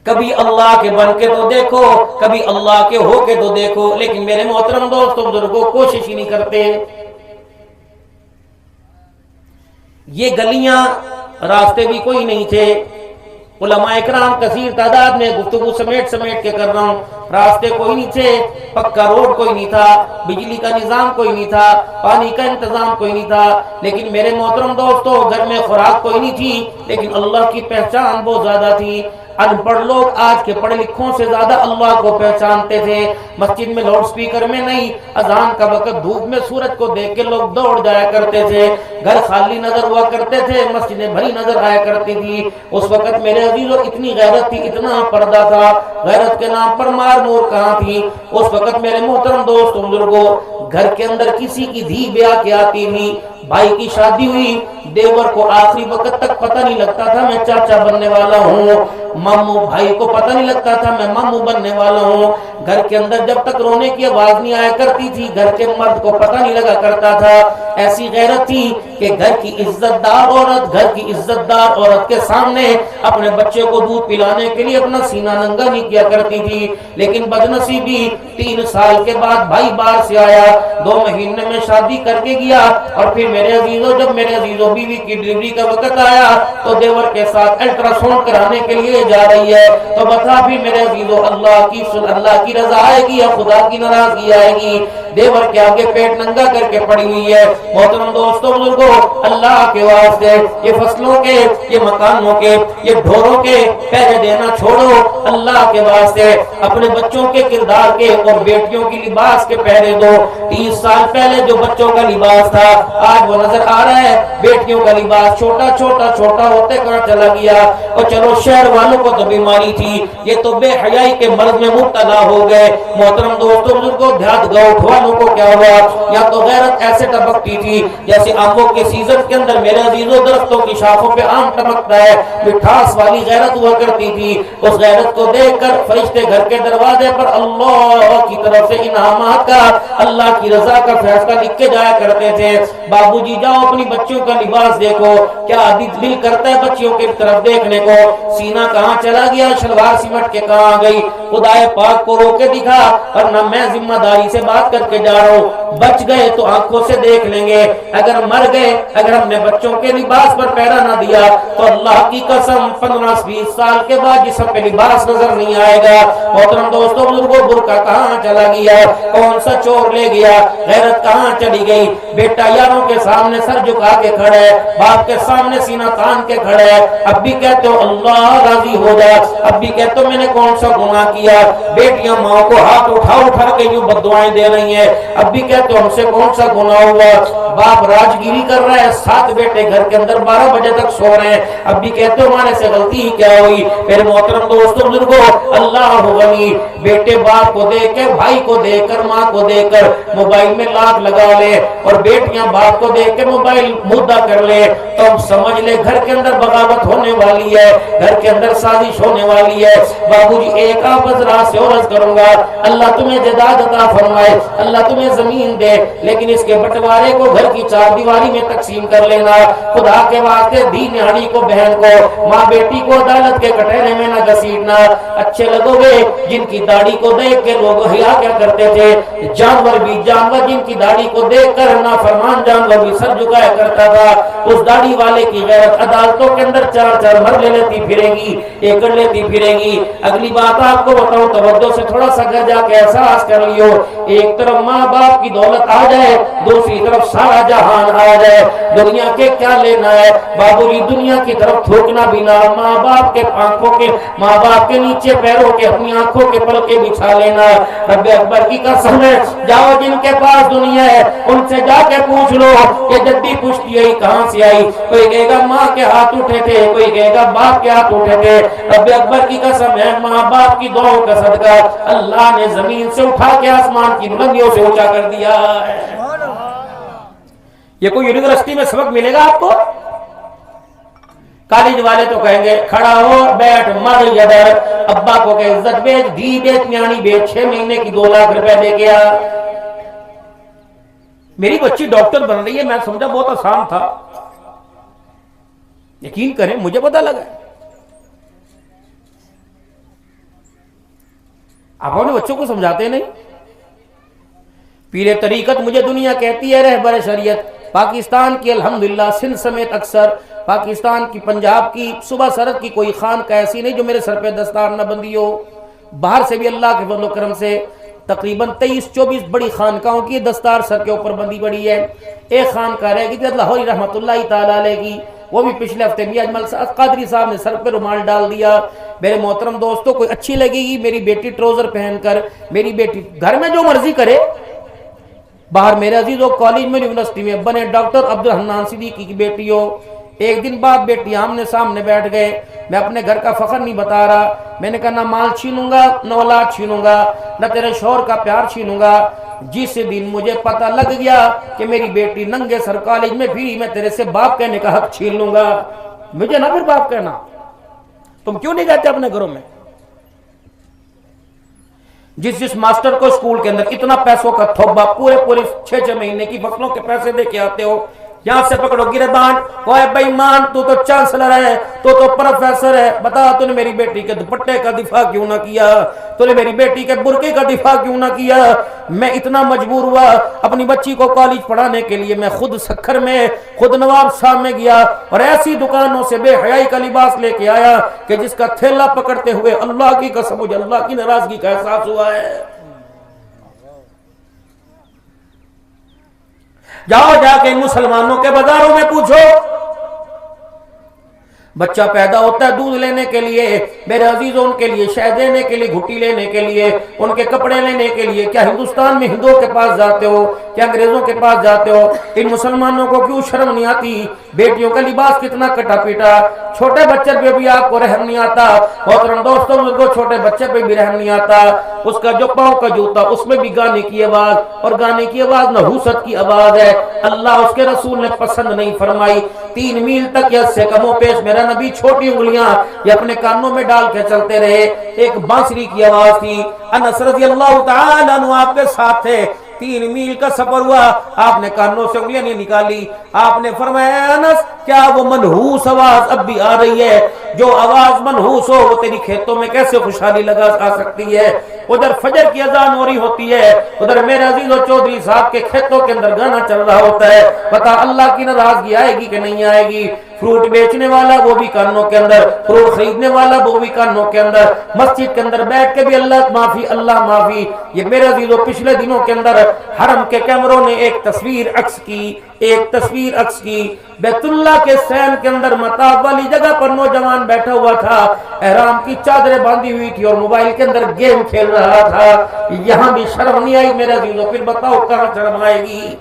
Speaker 1: کبھی اللہ کے بن کے تو دیکھو، کبھی اللہ کے ہو کے تو دیکھو، لیکن میرے محترم دوستوں بزرگوں کوشش ہی نہیں کرتے۔ یہ گلیاں راستے بھی کوئی نہیں تھے، علماء اکرام کثیر تعداد میں گفتگو سمیٹ کے کر رہا ہوں، راستے کوئی نہیں تھے، پکا روڈ کوئی نہیں تھا، بجلی کا نظام کوئی نہیں تھا، پانی کا انتظام کوئی نہیں تھا، لیکن میرے محترم دوستو گھر میں خوراک کوئی نہیں تھی، لیکن اللہ کی پہچان بہت زیادہ تھی۔ ان پڑھ لوگ آج کے پڑھے لکھوں سے زیادہ اللہ کو پہچانتے تھے۔ مسجد میں لاؤڈ سپیکر میں نہیں، اذان کا وقت دھوپ میں سورج کو دیکھ کے لوگ دوڑ جایا کرتے تھے، گھر خالی نظر ہوا کرتے تھے، مسجدیں بھری نظر آیا کرتی تھی۔ اس وقت میرے عزیزوں اتنی غیرت تھی، اتنا پردہ تھا، غیرت کے نام پر مار مور کہاں تھی؟ اس وقت میرے محترم دوستوں بزرگوں گھر کے اندر کسی کی دھی بیاہ کے آتی تھی، بھائی کی شادی ہوئی، دیور کو آخری وقت تک پتہ نہیں لگتا تھا میں چاچا بننے والا ہوں، ماموں بھائی کو پتہ نہیں لگتا تھا میں ماموں بننے والا ہوں۔ گھر کے اندر جب تک رونے کی آواز نہیں آیا کرتی تھی گھر کے مرد کو پتہ نہیں لگا کرتا تھا۔ ایسی غیرت تھی کہ گھر کی عزت دار عورت کے سامنے اپنے بچے کو دودھ پلانے کے لیے اپنا سینہ ننگا نہیں کیا کرتی تھی۔ لیکن بدنصیبی 3 سال کے بعد بھائی باہر سے آیا، 2 مہینے میں شادی کر کے گیا، اور پھر میرے عزیزوں جب میرے عزیزوں بیوی کی ڈلیوری کا وقت آیا تو دیور کے ساتھ الٹرا ساؤنڈ کرانے کے لیے جا رہی ہے، تو بتا بھی میرے عزیزوں اللہ کی رضا آئے گی یا خدا کی ناراضگی آئے گی؟ دیور کے آگے پیٹ ننگا کر کے پڑی ہوئی ہے۔ محترم دوستوں بزرگوں اللہ کے واسطے یہ فصلوں کے، یہ مکانوں کے، یہ ڈھوروں کے پہرے دینا چھوڑو، اللہ کے واسطے اپنے بچوں کے کردار کے اور بیٹیوں کی لباس کے پہرے دو۔ 30 سال پہلے جو بچوں کا لباس تھا آج وہ نظر آ رہا ہے، بیٹیوں کا لباس چھوٹا ہوتے کہاں چلا گیا؟ اور چلو شہر والوں کو تو بیماری تھی، یہ تو بے حیائی کے مرض میں مبتلا ہو گئے۔ محترم دوستوں بزرگوں دیہات گاؤں والوں کو کیا ہوا؟ یا تو غیرت ایسے ٹپکتی تھی جیسے آموں کے سیزن کے اندر میرے عزیزوں درختوں کی شاخوں پہ آم ٹپکتا ہے، مٹھاس والی غیرت ہوا کرتی تھی۔ اس غیرت کو دیکھ کر فرشتے گھر کے دروازے پر اللہ کی طرف سے انعامات کا، اللہ کی رضا کا فیصلہ لکھ کے جایا کرتے تھے۔ بابو جی جاؤ اپنی بچیوں کا لباس دیکھو، کیا دل کرتا ہے بچیوں کی طرف دیکھنے کو؟ سینہ کہاں چلا گیا، شلوار سمٹ کے کہاں گئی؟ خدائے پاک کو رو کے دکھا، ورنہ میں ذمہ داری سے بات کر کے جا رہا ہوں۔ بچ گئے تو آنکھوں سے دیکھ لیں گے، اگر مر گئے، اگر ہم نے بچوں کے لباس پر پیرا نہ دیا تو اللہ کی قسم 15-20 سال کے بعد جسم پہ لباس نظر نہیں آئے گا۔ محترم دوستوں بزرگوں برقع کہاں چلا گیا؟ کون سا چور لے گیا؟ غیرت کہاں چلی گئی؟ بیٹا یاروں کے سامنے سر جھکا کے کھڑا ہے، باپ کے سامنے سینہ تان کے کھڑا ہے، اب بھی کہتے ہو اللہ راضی ہو جا، اب بھی کہتے ہو میں نے کون سا گناہ کیا؟ بیٹیاں ماں کو ہاتھ اٹھا کے یوں بددعائیں دے رہی ہیں، اب بھی کہتے ہو ہم سے کون سا گناہ ہوا؟ باپ راجگیری کر رہا ہے، 7 بیٹے گھر کے اندر 12 بجے تک سو رہے ہیں، اب بھی کہتے ہو ہمارے سے غلطی ہی کیا ہوئی؟ میرے محترم دوستوں بزرگوں اللہ غنی، بیٹے باپ کو دیکھ کے، بھائی کو دیکھ کر، ماں کو دیکھ کر موبائل میں لاک لگا لے، اور بیٹیاں باپ کو دیکھ کے موبائل مدعا کر لے، تو ہم سمجھ لے گھر کے اندر بغاوت ہونے والی ہے، گھر کے اندر سازش ہونے والی ہے۔ بابو جی ایک آپ حضرات سے عرض کروں گا، اللہ تمہیں جائیداد عطا فرمائے، اللہ تمہیں زمین دے، لیکن اس کے بٹوارے کو گھر کی 4 دیواری میں تقسیم کر لینا۔ خدا کے واسطے دی نہاری کو، بہن کو، ماں بیٹی کو عدالت کے کٹہرے میں نہ گھسیٹنا۔ اچھے لگوگے جن کی داڑھی کو دیکھ کے لوگ حیا کیا کرتے تھے، جانور بھی، جانور جن کی داڑھی کو دیکھ کر نافرمان جانور بھی سر جھکایا کرتا تھا، اس داڑھی والے کی غیرت عدالتوں کے اندر چار چار مرلے لیتی پھرے گی، ایکڑ لیتی پھرے گی۔ اگلی بات آپ کو بتاؤں، توجہ سے تھوڑا سا گھر جا کے احساس کر لیو، ایک طرف ماں باپ کی دولت آ جائے، دوسری طرف سارا جہان آ جائے، دنیا کے کیا لینا ہے؟ بابو جی دنیا کی طرف تھوکنا بھی نہ، ماں باپ کے آنکھوں کے، ماں باپ کے نیچے پیروں کے اپنی آنکھوں کے پل کے بچھا لینا۔ رب اکبر کی قسم ہے، جاؤ جن کے پاس دنیا ہے ان سے جا کے پوچھ لو کہ جدی پشتی آئی کہاں سے آئی؟ کوئی کہے گا ماں کے ہاتھ اٹھے تھے، کوئی کہے گا باپ کے ہاتھ اٹھے تھے۔ رب اکبر کی قسم ہے، ماں باپ کی دعاؤں کا صدقہ اللہ نے زمین سے اٹھا کے آسمان کی بلندیوں سے اونچا کر دیا ہے۔ یہ کوئی یونیورسٹی میں سبق ملے گا آپ کو؟ کالج والے تو کہیں گے کھڑا ہو بیٹھ مر ادھر، ابا کو کہ عزت بیچ، دھی بیچ، نیانی بیچ، 6 مہینے کی 2 لاکھ روپے دے گیا۔ میری بچی ڈاکٹر بن رہی ہے، میں سمجھا بہت آسان تھا، یقین کریں مجھے پتہ لگا۔ آپ اپنے بچوں کو سمجھاتے نہیں؟ پیر طریقت مجھے دنیا کہتی ہے رہبر شریعت پاکستان کی الحمدللہ سندھ سمیت اکثر پاکستان کی پنجاب کی صوبہ سرحد کی کوئی خانقاہ ایسی نہیں جو میرے سر پہ دستار نہ بندی ہو۔ باہر سے بھی اللہ کے فضل و کرم سے تقریباً 23-24 بڑی خانقاہوں کی دستار سر کے اوپر بندی پڑی ہے۔ ایک خانقاہ رہ گئی تھی لاہوری رحمۃ اللہ تعالیٰ علیہ کی، وہ بھی پچھلے ہفتے بھی اجمل قادری صاحب نے سر پہ رومال ڈال دیا۔ میرے محترم دوستوں کوئی اچھی لگے گی میری بیٹی ٹروزر پہن کر، میری بیٹی گھر میں جو مرضی کرے، باہر میرے عزیزوں کالج میں یونیورسٹی میں بنے ڈاکٹر عبدالحنان صدیقی کی بیٹی ہو۔ ایک دن بعد بیٹی آمنے سامنے بیٹھ گئے، میں اپنے گھر کا فخر نہیں بتا رہا، میں نے کہا نہ مال چھینوں گا نہ اولاد چھینوں گا نہ تیرے شوہر کا پیار چھینوں گا۔ جس دن مجھے پتہ لگ گیا کہ میری بیٹی ننگے سر کالج میں پھری، میں تیرے سے باپ کہنے کا حق چھین لوں گا۔ مجھے نہ پھر باپ کہنا، تم کیوں نہیں کہتے اپنے گھروں میں؟ جس ماسٹر کو اسکول کے اندر اتنا پیسوں کا تھوبا پورے 6 مہینے کی فصلوں کے پیسے دے کے آتے ہو، یہاں سے پکڑو گربان، اوے بے ایمان تو چانسلر ہے، تو پروفیسر ہے، بتا تو نے میری بیٹی کے دوپٹے کا دفاع کیوں نہ کیا؟ تو نے میری بیٹی کے برقعے کا دفاع کیوں نہ کیا؟ میں اتنا مجبور ہوا اپنی بچی کو کالج پڑھانے کے لیے، میں خود سکھر میں، خود نواب صاحب میں گیا اور ایسی دکانوں سے بے حیائی کا لباس لے کے آیا کہ جس کا تھیلا پکڑتے ہوئے اللہ کی قسم مجھے اللہ کی ناراضگی کا احساس ہوا ہے۔ جاؤ جا کے مسلمانوں کے بازاروں میں پوچھو، بچہ پیدا ہوتا ہے دودھ لینے کے لیے، میرے عزیزوں ان کے لیے شہد لینے کے لیے، گھٹی لینے کے لیے، ان کے کپڑے لینے کے لیے، کیا ہندوستان میں ہندوؤں کے پاس جاتے ہو؟ کیا انگریزوں کے پاس جاتے ہو؟ ان مسلمانوں کو کیوں شرم نہیں آتی؟ بیٹیوں کا لباس کتنا کٹا پیٹا، چھوٹے بچے پہ بھی آپ کو رحم نہیں آتا۔ محترم دوستوں کو چھوٹے بچے پہ بھی رحم نہیں آتا، اس کا جو پاؤں کا جوتا اس میں بھی گانے کی آواز، اور گانے کی آواز نحوست کی آواز ہے، اللہ اس کے رسول نے پسند نہیں فرمائی۔ 3 میل تک یا سے کم و پیش میرا نبی چھوٹی انگلیاں یہ اپنے کانوں میں ڈال کے چلتے رہے۔ ایک بانسری کی آواز تھی، انس رضی اللہ تعالیٰ عنہ آپ کے ساتھ تھے، 3 میل کا سفر ہوا، آپ نے کانوں سے انگلیاں نہیں نکالی، آپ نے فرمایا انس کیا وہ منحوس آواز اب بھی آ رہی ہے؟ جو آواز منحوس ہو وہ تیری کھیتوں میں کیسے خوشحالی لگا آ سکتی ہے؟ ادھر فجر کی اذان ہو رہی ہوتی ہے، ادھر میرے عزیز و چودھری صاحب کے کھیتوں کے اندر گانا چل رہا ہوتا ہے، بتا اللہ کی ناراضگی آئے گی کہ نہیں آئے گی؟ فروٹ بیچنے والا وہ بھی کانوں کے اندر، فروٹ خریدنے والا وہ بھی کانوں کے اندر، مسجد کے اندر بیٹھ کے بھی اللہ معافی اللہ معافی۔ یہ میرے عزیزو پچھلے دنوں کے اندر حرم کے کیمروں نے ایک تصویر عکس کی، بیت اللہ کے سین کے اندر مطاف والی جگہ پر نوجوان بیٹھا ہوا تھا، احرام کی چادریں باندھی ہوئی تھی اور موبائل کے اندر گیم کھیل رہا تھا۔ یہاں بھی شرم نہیں آئی میرے عزیزو، پھر بتاؤ کہاں شرم آئے گی؟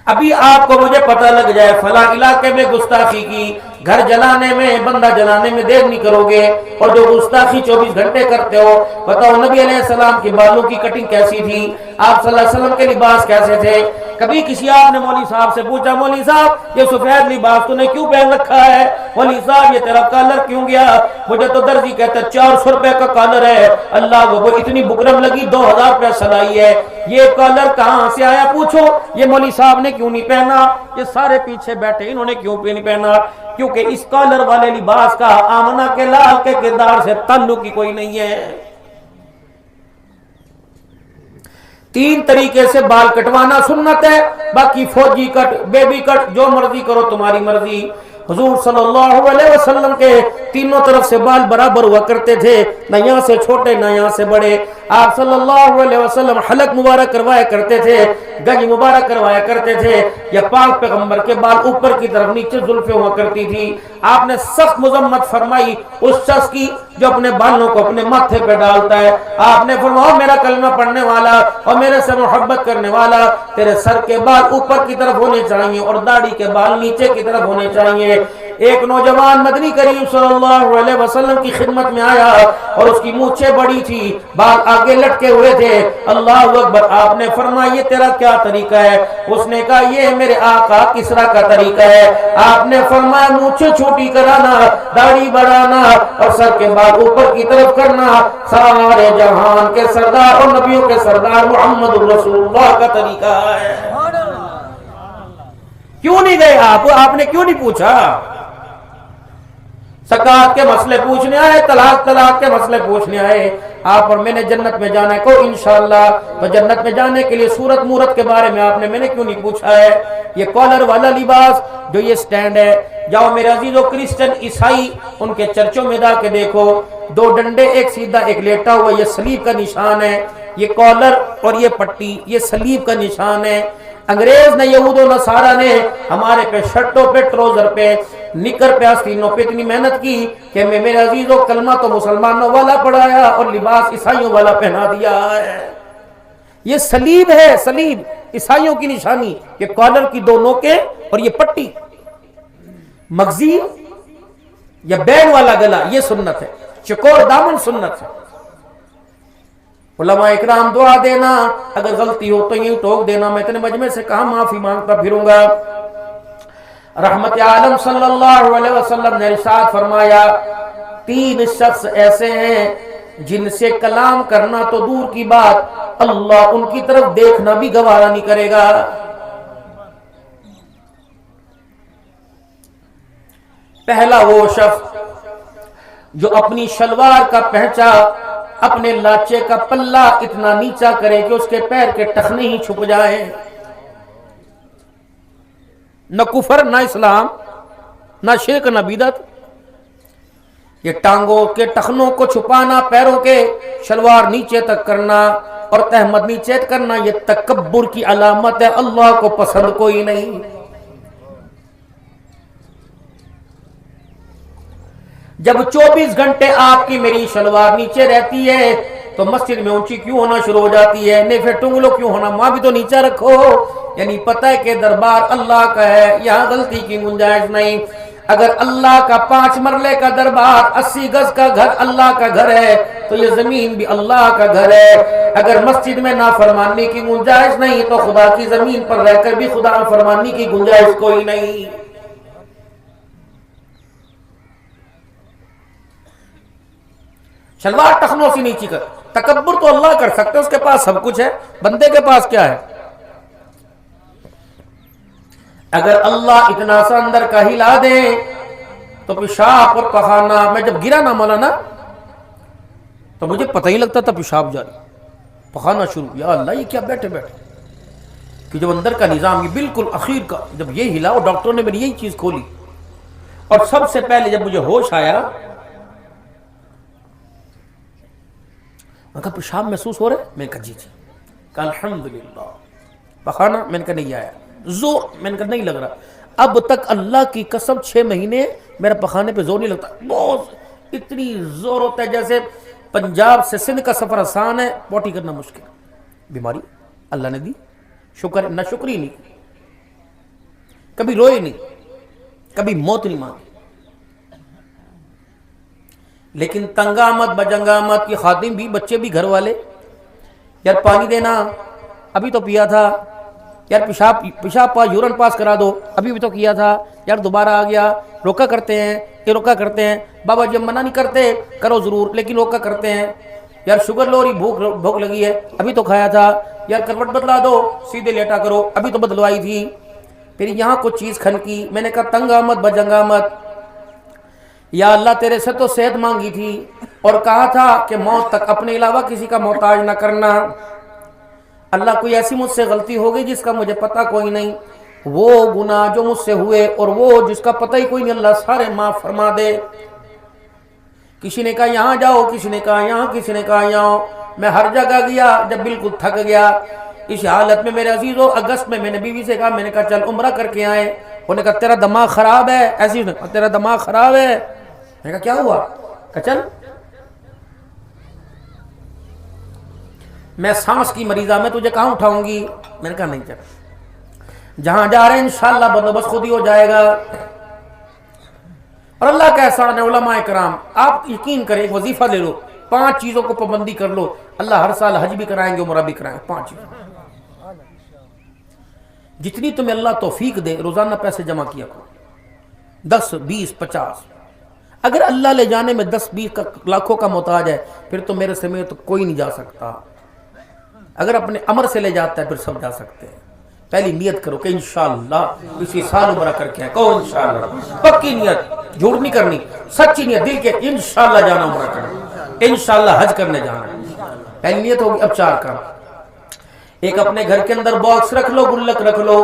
Speaker 1: ابھی آپ کو مجھے پتہ لگ جائے فلاں علاقے میں گستاخی کی، گھر جلانے میں، بندہ جلانے میں دیر نہیں کرو گے، اور جو گستاخی 24 گھنٹے کرتے ہو، بتاؤ نبی علیہ السلام کی بالوں کی کٹنگ کیسی تھی؟ آپ صلی اللہ علیہ وسلم کے لباس کیسے تھے؟ کبھی کسی آپ نے مولوی صاحب سے پوچھا مولوی صاحب یہ سفید لباس تو نے کیوں پہن رکھا ہے؟ مولوی صاحب یہ تیرا کالر کیوں گیا؟ مجھے تو درزی کہتا ہے 400 روپے کا کالر ہے، اللہ وہ اتنی بکرم لگی 2000 روپے سلائی ہے، یہ کالر کہاں سے آیا؟ پوچھو یہ مولوی صاحب نے کیوں نہیں پہنا، یہ سارے پیچھے بیٹھے انہوں نے کیوں نہیں پہنا؟ کیونکہ اس کالر والے لباس کا آمنہ کے لال کے کردار سے تعلق ہی کوئی نہیں ہے۔ 3 طریقے سے بال کٹوانا سنت ہے، باقی فوجی کٹ، بیبی کٹ، جو مرضی کرو تمہاری مرضی۔ حضور صلی اللہ علیہ وسلم کے تینوں طرف سے بال برابر ہوا کرتے تھے، نہ یہاں سے چھوٹے نہ یہاں سے بڑے۔ آپ صلی اللہ علیہ وسلم حلق مبارک کروایا کرتے تھے، گنج مبارک کروایا کرتے تھے۔ یا پاک پیغمبر کے بال اوپر کی طرف نیچے زلفیں ہوا کرتی تھی۔ آپ نے سخت مذمت فرمائی اس شخص کی جو اپنے بالوں کو اپنے ماتھے پہ ڈالتا ہے۔ آپ نے فرمایا میرا کلمہ پڑھنے والا اور میرے سے محبت کرنے والا، تیرے سر کے بال اوپر کی طرف ہونے چاہیے اور داڑھی کے بال نیچے کی طرف ہونے چاہیے۔ ایک نوجوان مدنی کریم صلی اللہ علیہ وسلم کی خدمت میں آیا اور اس کی مونچھیں بڑی تھی، بال آگے لٹکے ہوئے تھے۔ اللہ اکبر! آپ نے فرمایا یہ تیرا کیا طریقہ ہے؟ اس نے کہا یہ میرے آقا کسریٰ کا طریقہ ہے۔ آپ نے فرمایا مونچھیں چھوٹی کرانا، داڑھی بڑھانا اور سر کے بال اوپر کی طرف کرنا سارے جہان کے سردار اور نبیوں کے سردار محمد رسول اللہ کا طریقہ ہے۔ کیوں نہیں گئے آپ نے کیوں نہیں پوچھا؟ زکات کے مسئلے پوچھنے آئے، طلاق کے مسئلے پوچھنے آئے۔ آپ اور میں نے جنت میں جانا ہے کو انشاءاللہ، تو جنت میں جانے کے لیے صورت مورت کے بارے میں آپ نے میں نے کیوں نہیں پوچھا ہے؟ یہ کالر والا لباس جو یہ سٹینڈ ہے، جاؤ میرے عزیزو کرسچن عیسائی ان کے چرچوں میں جا کے دیکھو، 2 ڈنڈے، ایک سیدھا ایک لیٹا ہوا، یہ صلیب کا نشان ہے۔ یہ کالر اور یہ پٹی یہ صلیب کا نشان ہے۔ انگریز نے، یہود و نصارہ نے ہمارے پہ شرٹوں پہ، ٹروزر پہ، نکر پہ، آستینوں پہ اتنی محنت کی کہ میں میرے عزیزوں کلمہ تو مسلمانوں والا پڑھایا اور لباس عیسائیوں والا پہنا دیا ہے۔ یہ صلیب ہے، صلیب عیسائیوں کی نشانی، یہ کالر کی 2 نوکیں اور یہ پٹی۔ مغزی یا بین والا گلا یہ سنت ہے، چکور دامن سنت ہے۔ علماء اکرام دعا دینا، اگر غلطی ہو تو یوں ٹوک دینا، میں اتنے مجمع سے کہاں معافی مانگتا پھروں گا۔ رحمت عالم صلی اللہ علیہ وسلم نے ارشاد فرمایا 3 شخص ایسے ہیں جن سے کلام کرنا تو دور کی بات، اللہ ان کی طرف دیکھنا بھی گوارا نہیں کرے گا۔ پہلا وہ شخص جو اپنی شلوار کا پہنچا، اپنے لاچے کا پلہ اتنا نیچا کرے کہ اس کے پیر کے ٹخنے ہی چھپ جائیں۔ نہ کفر، نہ اسلام، نہ شرک، نہ بدعت۔ یہ ٹانگوں کے ٹخنوں کو چھپانا، پیروں کے شلوار نیچے تک کرنا اور تہمت نیچے کرنا، یہ تکبر کی علامت ہے، اللہ کو پسند کوئی نہیں۔ جب 24 گھنٹے آپ کی میری شلوار نیچے رہتی ہے تو مسجد میں اونچی کیوں ہونا شروع ہو جاتی ہے؟ نہیں پھر ٹنگلو کیوں ہونا؟ ماں بھی تو نیچا رکھو۔ یعنی پتہ ہے کہ دربار اللہ کا ہے، یہاں غلطی کی گنجائش نہیں۔ اگر اللہ کا 5 مرلے کا دربار، 80 گز کا گھر اللہ کا گھر ہے تو یہ زمین بھی اللہ کا گھر ہے۔ اگر مسجد میں نافرمانی کی گنجائش نہیں تو خدا کی زمین پر رہ کر بھی خدا فرمانی کی گنجائش کوئی نہیں۔ شلوار ٹخنوں سے نیچی کر، تکبر تو اللہ کر سکتے، اس کے پاس سب کچھ ہے، بندے کے پاس کیا ہے؟ اگر اللہ اتنا سا اندر کا ہلا دے تو پیشاب اور پخانہ، میں جب گرا نا مولانا تو مجھے پتہ ہی لگتا تھا پیشاب جاری، پخانا شروع، یا اللہ یہ کیا بیٹھے بیٹھے کہ جب اندر کا نظام، یہ بالکل اخیر کا جب یہ ہلا، اور ڈاکٹروں نے میری یہی چیز کھولی، اور سب سے پہلے جب مجھے ہوش آیا میں کہا پیشاب محسوس ہو رہا ہے؟ میں نے کہا جی جی، کہا الحمدللہ۔ پخانا؟ میں نے کہا نہیں آیا۔ زور؟ میں نے کہا نہیں لگ رہا۔ اب تک اللہ کی قسم 6 مہینے میرا پخانے پہ زور نہیں لگتا، بہت اتنی زور ہوتا ہے جیسے پنجاب سے سندھ کا سفر آسان ہے، پوٹی کرنا مشکل۔ بیماری اللہ نے دی، شکر، نہ شکری نہیں، کبھی روئے نہیں، کبھی موت نہیں مانگی، لیکن تنگا آمد بجنگا آمد کی خادم بھی، بچے بھی، گھر والے، یار پانی دینا، ابھی تو پیا تھا، یار پیشاب پاس، یورن پاس کرا دو، ابھی بھی تو کیا تھا، یار دوبارہ آ گیا، روکا کرتے ہیں، یہ روکا کرتے ہیں، بابا جی ہم منع نہیں کرتے، کرو ضرور، لیکن روکا کرتے ہیں، یار شوگر لو رہی، بھوک لگی ہے، ابھی تو کھایا تھا، یار کروٹ بدلا دو، سیدھے لیٹا کرو، ابھی تو بدلوائی تھی، پھر یہاں کچھ چیز کھن کی، میں نے کہا تنگ آمد بجنگ آمد، یا اللہ تیرے سے تو صحت مانگی تھی اور کہا تھا کہ موت تک اپنے علاوہ کسی کا محتاج نہ کرنا، اللہ کوئی ایسی مجھ سے غلطی ہو گئی جس کا مجھے پتہ کوئی نہیں، وہ گناہ جو مجھ سے ہوئے اور وہ جس کا پتہ ہی کوئی نہیں، اللہ سارے معاف فرما دے۔ کسی نے کہا یہاں جاؤ، کسی نے کہا یہاں، کسی نے کہا یہاں، میں ہر جگہ گیا، جب بالکل تھک گیا اس حالت میں میرے عزیزو، اگست میں نے بیوی سے کہا، میں نے کہا چل عمرہ کر کے آئے، انہوں نے کہا تیرا دماغ خراب ہے، ایسی تیرا دماغ خراب ہے، میں نے کہا کیا ہوا؟ کہا چل، میں سانس کی مریضہ، میں تجھے کہاں اٹھاؤں گی؟ میں نے کہا نہیں چل، جہاں جا رہے ہیں انشاءاللہ بندوبست خود ہی ہو جائے گا۔ اور اللہ کا احسان ہے علماء کرام، آپ یقین کریں ایک وظیفہ لے لو، 5 چیزوں کو پابندی کر لو، اللہ ہر سال حج بھی کرائیں گے، عمرہ بھی کرائیں گے، 5 چیزیں جتنی تمہیں اللہ توفیق دے روزانہ پیسے جمع کیا کرو، 10 20 50، اگر اللہ لے جانے میں 10 20 لاکھوں کا محتاج ہے پھر تو میرے سمیت تو کوئی نہیں جا سکتا، اگر اپنے عمر سے لے جاتا ہے پھر سب جا سکتے ہیں۔ پہلی نیت کرو کہ انشاءاللہ اسی سال عمرہ کر کے آئے، کہو انشاءاللہ، پکی نیت، جھوٹ نہیں کرنی، سچی نیت، دل کے انشاءاللہ جانا عمرہ کرنا، انشاءاللہ حج کرنے جانا، پہلی نیت ہوگی۔ اب 4 کام، ایک اپنے گھر کے اندر باکس رکھ لو، گلک رکھ لو،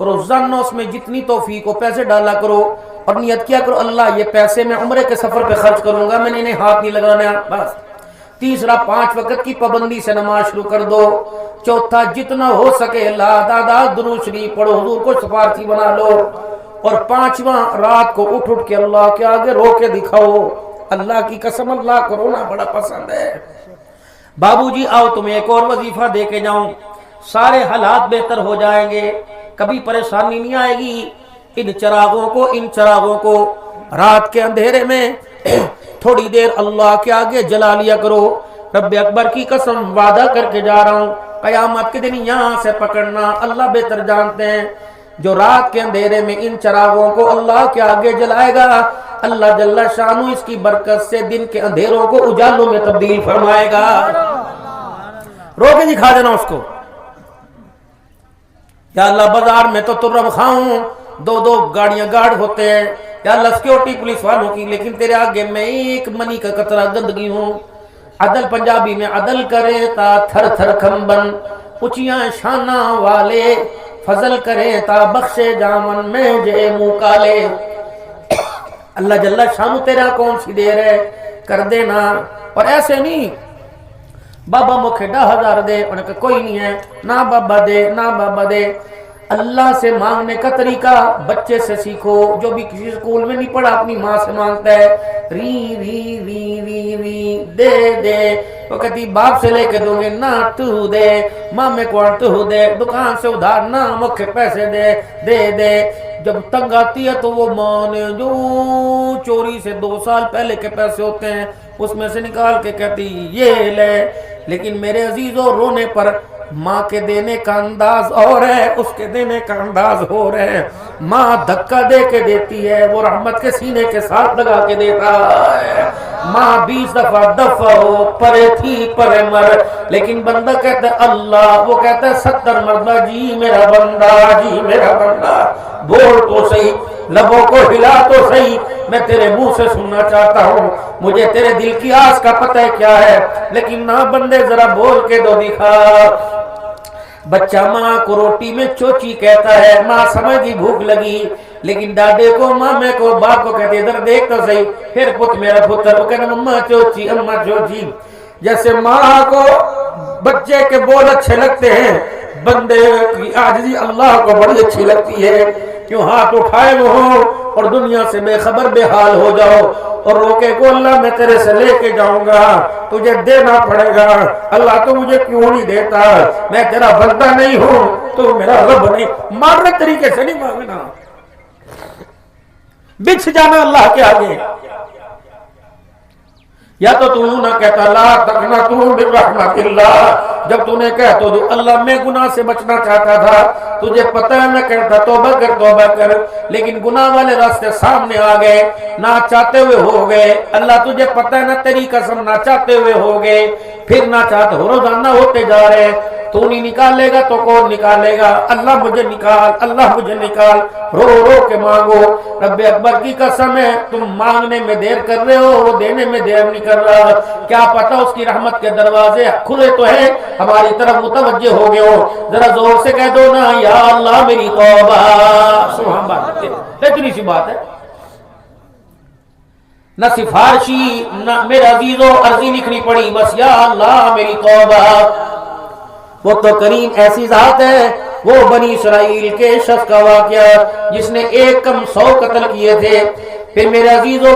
Speaker 1: روزانہ اس میں جتنی توفیق ہو پیسے ڈالا کرو اور نیت کیا کرو اللہ یہ پیسے میں عمرے کے سفر پہ خرچ کروں گا، میں نے انہیں ہاتھ نہیں لگانا بس۔ تیسرا 5 وقت کی پابندی سے نماز شروع کر دو۔ چوتھا جتنا ہو سکے لا دادا درود شریف پڑھو، حضور کو سفارشی بنا لو۔ اور 5واں رات کو اٹھ کے اللہ کے آگے رو کے دکھاؤ، اللہ کی قسم اللہ کو رونا بڑا پسند ہے۔ بابو جی آؤ تمہیں ایک اور وظیفہ دے کے جاؤں، سارے حالات بہتر ہو جائیں گے، کبھی پریشانی نہیں آئے گی۔ ان چراغوں کو رات کے اندھیرے میں تھوڑی دیر اللہ کے آگے جلا لیا کرو۔ رب اکبر کی قسم وعدہ کر کے جا رہا ہوں، قیامت کے دن یہاں سے پکڑنا، اللہ بہتر جانتے ہیں، جو رات کے اندھیرے میں ان چراغوں کو اللہ کے آگے جلائے گا، اللہ جل شانو اس کی برکت سے دن کے اندھیروں کو اجالوں میں تبدیل فرمائے گا۔ رو کے دکھا دینا اس کو، یا اللہ بازار میں تو ترم خاؤں 2 گاڑیاں گارڈ ہوتے ہیں، یا اللہ سیکورٹی پولیس والوں کی، لیکن تیرے آگے میں ایک منی کا قطرہ گندگی ہوں۔ عدل پنجابی میں عدل کرے تا تھر تھر کھمبن، اچیاں شانہ والے فضل کرے تا بخشے جامن میں جے منہ کالے۔ اللہ جل شانو تیرا کون سی دیر ہے کر دینا، اور ایسے نہیں بابا مکھے 10,000 دے، انہیں کہا کوئی نہیں ہے، نہ بابا دے نہ بابا دے۔ اللہ سے مانگنے کا طریقہ بچے سے سیکھو، جو بھی کسی سکول میں نہیں پڑھا اپنی ماں سے مانگتا ہے، ری ری ری ری ری دے دے، وہ کہتی باپ سے لے کے دوں گے، نہ تو دے، ماں میں کون تو دے، دکان سے ادھار نہ مکھے پیسے دے دے دے۔ جب تنگ آتی ہے تو وہ ماں نے جو چوری سے 2 سال پہلے کے پیسے ہوتے ہیں اس میں سے نکال کے کہتی یہ لے، لیکن میرے عزیزوں رونے پر ماں کے دینے کا انداز اور ہے، اس کے دینے کا انداز اور ہے۔ ماں دھکا دے کے دیتی ہے، وہ رحمت کے سینے کے ساتھ لگا کے دیتا ہے۔ ماں 20 دفعہ ہو پرے تھی پرے مر، لیکن بندہ کہتا ہے اللہ، وہ کہتا ہے 70 مرتبہ جی میرا بندہ، جی میرا بندہ، بول تو صحیح، لبوں کو ہلا تو صحیح، میں تیرے منہ سے سننا چاہتا ہوں، مجھے تیرے دل کی آس کا پتہ ہے کیا ہے، لیکن نہ بندے ذرا بول کے دو دکھا۔ بچہ ماں کو روٹی میں چوچی کہتا ہے، ماں سمجھی بھوک لگی، لیکن دادے کو مامے کو باپ کو کہتے ادھر دیکھ تو صحیح، پھر پت میرا پتر، وہ کہنا مما چوچی اماں چوچی۔ جیسے ماں کو بچے کے بول اچھے لگتے ہیں، بندے کی عاجزی اللہ کو بڑی اچھی لگتی ہے، کیوں ہاتھ اٹھائے وہ ہو اور دنیا سے بے خبر بے حال ہو جاؤ اور روکے کو اللہ میں تیرے سے لے کے جاؤں گا، تجھے دینا پڑے گا، اللہ تو مجھے کیوں نہیں دیتا، میں تیرا بندہ نہیں ہوں، تو میرا رب نہیں، مارنے طریقے سے نہیں مانگنا، بچھ جانا اللہ کے آگے۔ یا تو تو نہ کہتا لا تقنطوا من رحمت اللہ، جب تو نے کہا تو اللہ میں گناہ سے بچنا چاہتا تھا، تجھے پتہ ہے میں کہتا توبہ کر، لیکن گناہ والے راستے سامنے آ گئے، نہ چاہتے ہوئے ہو گئے، اللہ تجھے پتہ ہے نہ تیری قسم نہ چاہتے ہوئے ہو گئے، پھر نہ چاہتے ہو روزانہ ہوتے جا رہے، تو نہیں نکالے گا تو کون نکالے گا؟ اللہ مجھے نکال، اللہ مجھے نکال، رو رو کے مانگو۔ رب اکبر کی قسم ہے تم مانگنے میں دیر کر رہے ہو، وہ دینے میں دیر نہیں کر رہا۔ کیا پتہ اس کی رحمت کے دروازے کھلے تو ہیں، ہماری طرف متوجہ ہو گئے ہو۔ ذرا زور سے کہہ دو نا، یا اللہ میری توبہ۔ سبحان اللہ، اتنی سی بات ہے، نہ سفارشی نہ میرے عزیزوں عرضی لکھنی پڑی، بس یا اللہ میری توبہ۔ وہ تو کریم ایسی ذات ہے، وہ بنی اسرائیل کے شخص کا واقعہ جس نے ایک کم 100 قتل کیے تھے، پھر میرے عزیزوں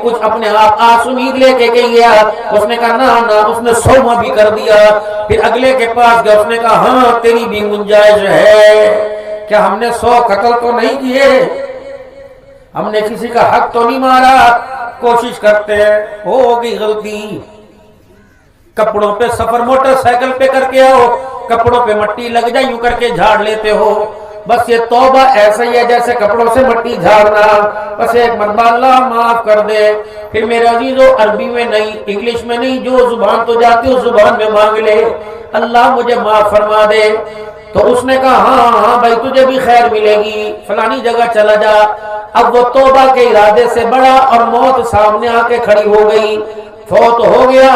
Speaker 1: کچھ اپنے آپ آس امید لے کے گیا، اس نے کہا نہ اس نے 100 بھی کر دیا، پھر اگلے کے پاس گیا، اس نے کہا ہاں تیری بھی گنجائش ہے، کیا ہم نے 100 قتل تو نہیں کیے، ہم نے کسی کا حق تو نہیں مارا، کوشش کرتے ہیں، ہو گئی غلطی، کپڑوں پہ سفر موٹر سائیکل پہ کر کے آؤ، کپڑوں پہ مٹی لگ جائے یوں کر کے جھاڑ لیتے ہو، بس یہ توبہ ایسا ہی ہے جیسے کپڑوں سے مٹی جھاڑنا، بس ایک مرتبہ اللہ معاف کر دے۔ پھر میرے عزیزو عربی میں نہیں، انگلش میں نہیں، جو زبان تو جاتی اس زبان میں مانگ لے، اللہ مجھے معاف فرما دے۔ تو اس نے کہا ہاں بھائی تجھے بھی خیر ملے گی، فلانی جگہ چلا جا۔ اب وہ توبہ کے ارادے سے بڑا اور موت سامنے آ کے کھڑی ہو گئی، فوت ہو گیا،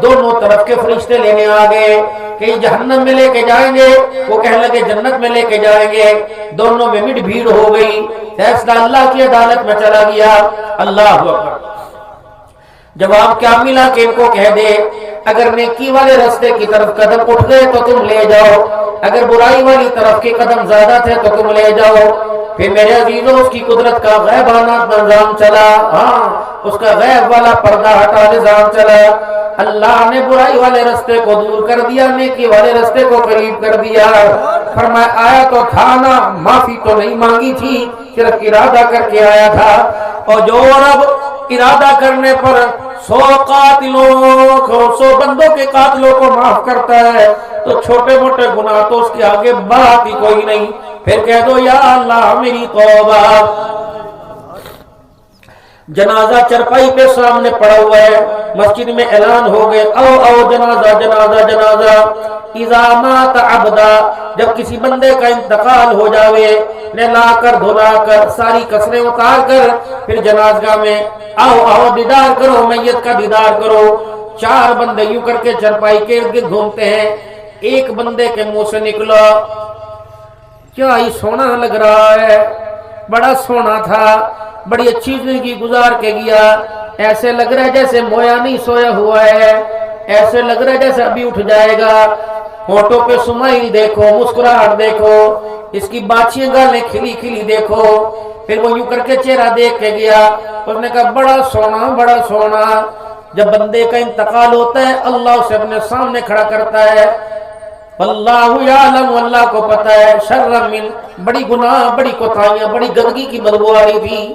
Speaker 1: دونوں طرف کے فرشتے لینے آ گئے کہ جہنم میں لے کے جائیں گے، وہ کہنے لگے جنت میں لے کے جائیں گے، دونوں میں مٹ بھیڑ ہو گئی، فیصلہ اللہ کی عدالت میں چلا گیا۔ اللہ اکبر، جواب کیا ملا کہ ان کو کہہ دے اگر نیکی والے راستے کی طرف قدم اٹھ گئے تو تم لے جاؤ، اگر برائی والی طرف کے قدم زیادہ تھے تو تم لے جاؤ۔ پھر میرے عزیزوں اس کی قدرت کا غیبانہ نظام چلا، ہاں اس کا غیب والا پردہ ہٹا نظام چلا، اللہ نے برائی والے راستے کو دور کر دیا، نیکی والے راستے کو قریب کر دیا۔ فرمایا آیا تو تھا نا، معافی تو نہیں مانگی تھی، صرف ارادہ کر کے آیا تھا، اور جو رب ارادہ کرنے پر 100 بندوں کے قاتلوں کو معاف کرتا ہے تو چھوٹے موٹے گناہ تو اس کے آگے بات ہی کوئی نہیں، پھر کہہ دو یا اللہ میری توبہ۔ جنازہ چرپائی پہ سامنے پڑا ہوا ہے، مسجد میں اعلان ہو گئے او جنازہ جنازہ جنازہ۔ اذا مات عبدا، جب کسی بندے کا انتقال ہو جاوے، نہلا کر دھلا کر ساری کسریں اتار کر پھر جنازگاہ میں آؤ دیدار کرو، میت کا دیدار کرو۔ 4 بندے یوں کر کے چرپائی کے ارد گرد گھومتے ہیں، ایک بندے کے منہ سے نکلا کیا ہی سونا لگ رہا ہے، بڑا سونا تھا، بڑی اچھی زندگی گزار کے گیا، ایسے لگ رہا ہے جیسے مویا نہیں سویا ہوا ہے، ایسے لگ رہا ہے جیسے ابھی اٹھ جائے گا، ہونٹوں پہ سمائل دیکھو، مسکراہٹ دیکھو، اس کی باچھیں گالیں کھلی کھلی دیکھو۔ پھر وہ یوں کر کے چہرہ دیکھ کے گیا، اس نے کہا بڑا سونا بڑا سونا۔ جب بندے کا انتقال ہوتا ہے اللہ اسے اپنے سامنے کھڑا کرتا ہے، واللہ یعلم، اللہ کو پتہ ہے، شر من، بڑی گناہ بڑی کوتاہیاں بڑی گندگی کی بدبو آ رہی تھی،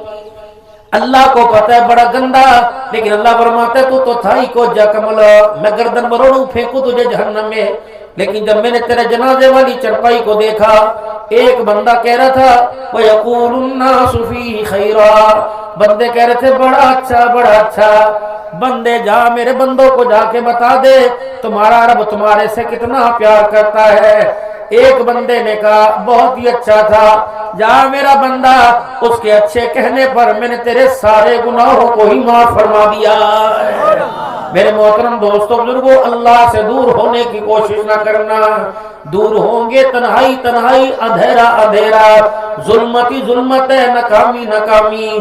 Speaker 1: اللہ کو پتہ ہے بڑا گندا، لیکن اللہ فرماتا ہے تو تھائی کو جا کمل، میں گردن مروڑوں پھینکوں تجھے جہنم میں۔ لیکن جب میں نے تیرے جنازے والی چرپائی کو دیکھا، ایک بندہ کہہ رہا تھا وَيَقُولُ النَّاسُ فِيهِ خَيْرًا، بندے کہہ رہے تھے بڑا اچھا بڑا اچھا۔ بندے جا میرے بندوں کو جا کے بتا دے تمہارا رب تمہارے سے کتنا پیار کرتا ہے۔ ایک بندے نے کہا بہت ہی اچھا تھا، جا میرا بندہ، اس کے اچھے کہنے پر میں نے تیرے سارے گناہوں کو ہی معاف فرما دیا۔ میرے محترم دوستوں بزرگوں، اللہ سے دور ہونے کی کوشش نہ کرنا، دور ہوں گے تنہائی تنہائی، اندھیرا اندھیرا، ظلمت ہی ظلمت ہے، ناکامی ناکامی،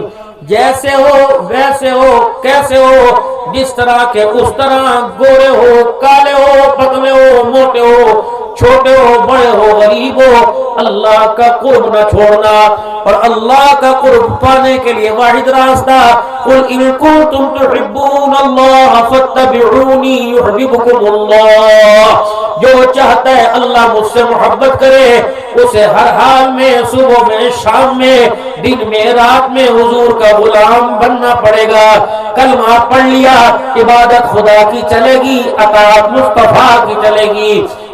Speaker 1: جیسے ہو ویسے ہو کیسے ہو، جس طرح کے اس طرح، گورے ہو کالے ہو پتلے ہو موٹے ہو چھوٹے ہو بڑے ہو غریب ہو، اللہ کا قرب نہ چھوڑنا، اور اللہ کا قرب پانے کے لیے واحد راستہ قل ان کنتم تحبون اللہ فاتبعونی یحببکم اللہ، جو چاہتا ہے اللہ مجھ سے محبت کرے اسے ہر حال میں، صبح میں شام میں دن میں رات میں حضور کا غلام بننا پڑے گا۔ کلمہ پڑھ لیا، عبادت خدا کی چلے گی، اطاعت مصطفیٰ کی چلے گی،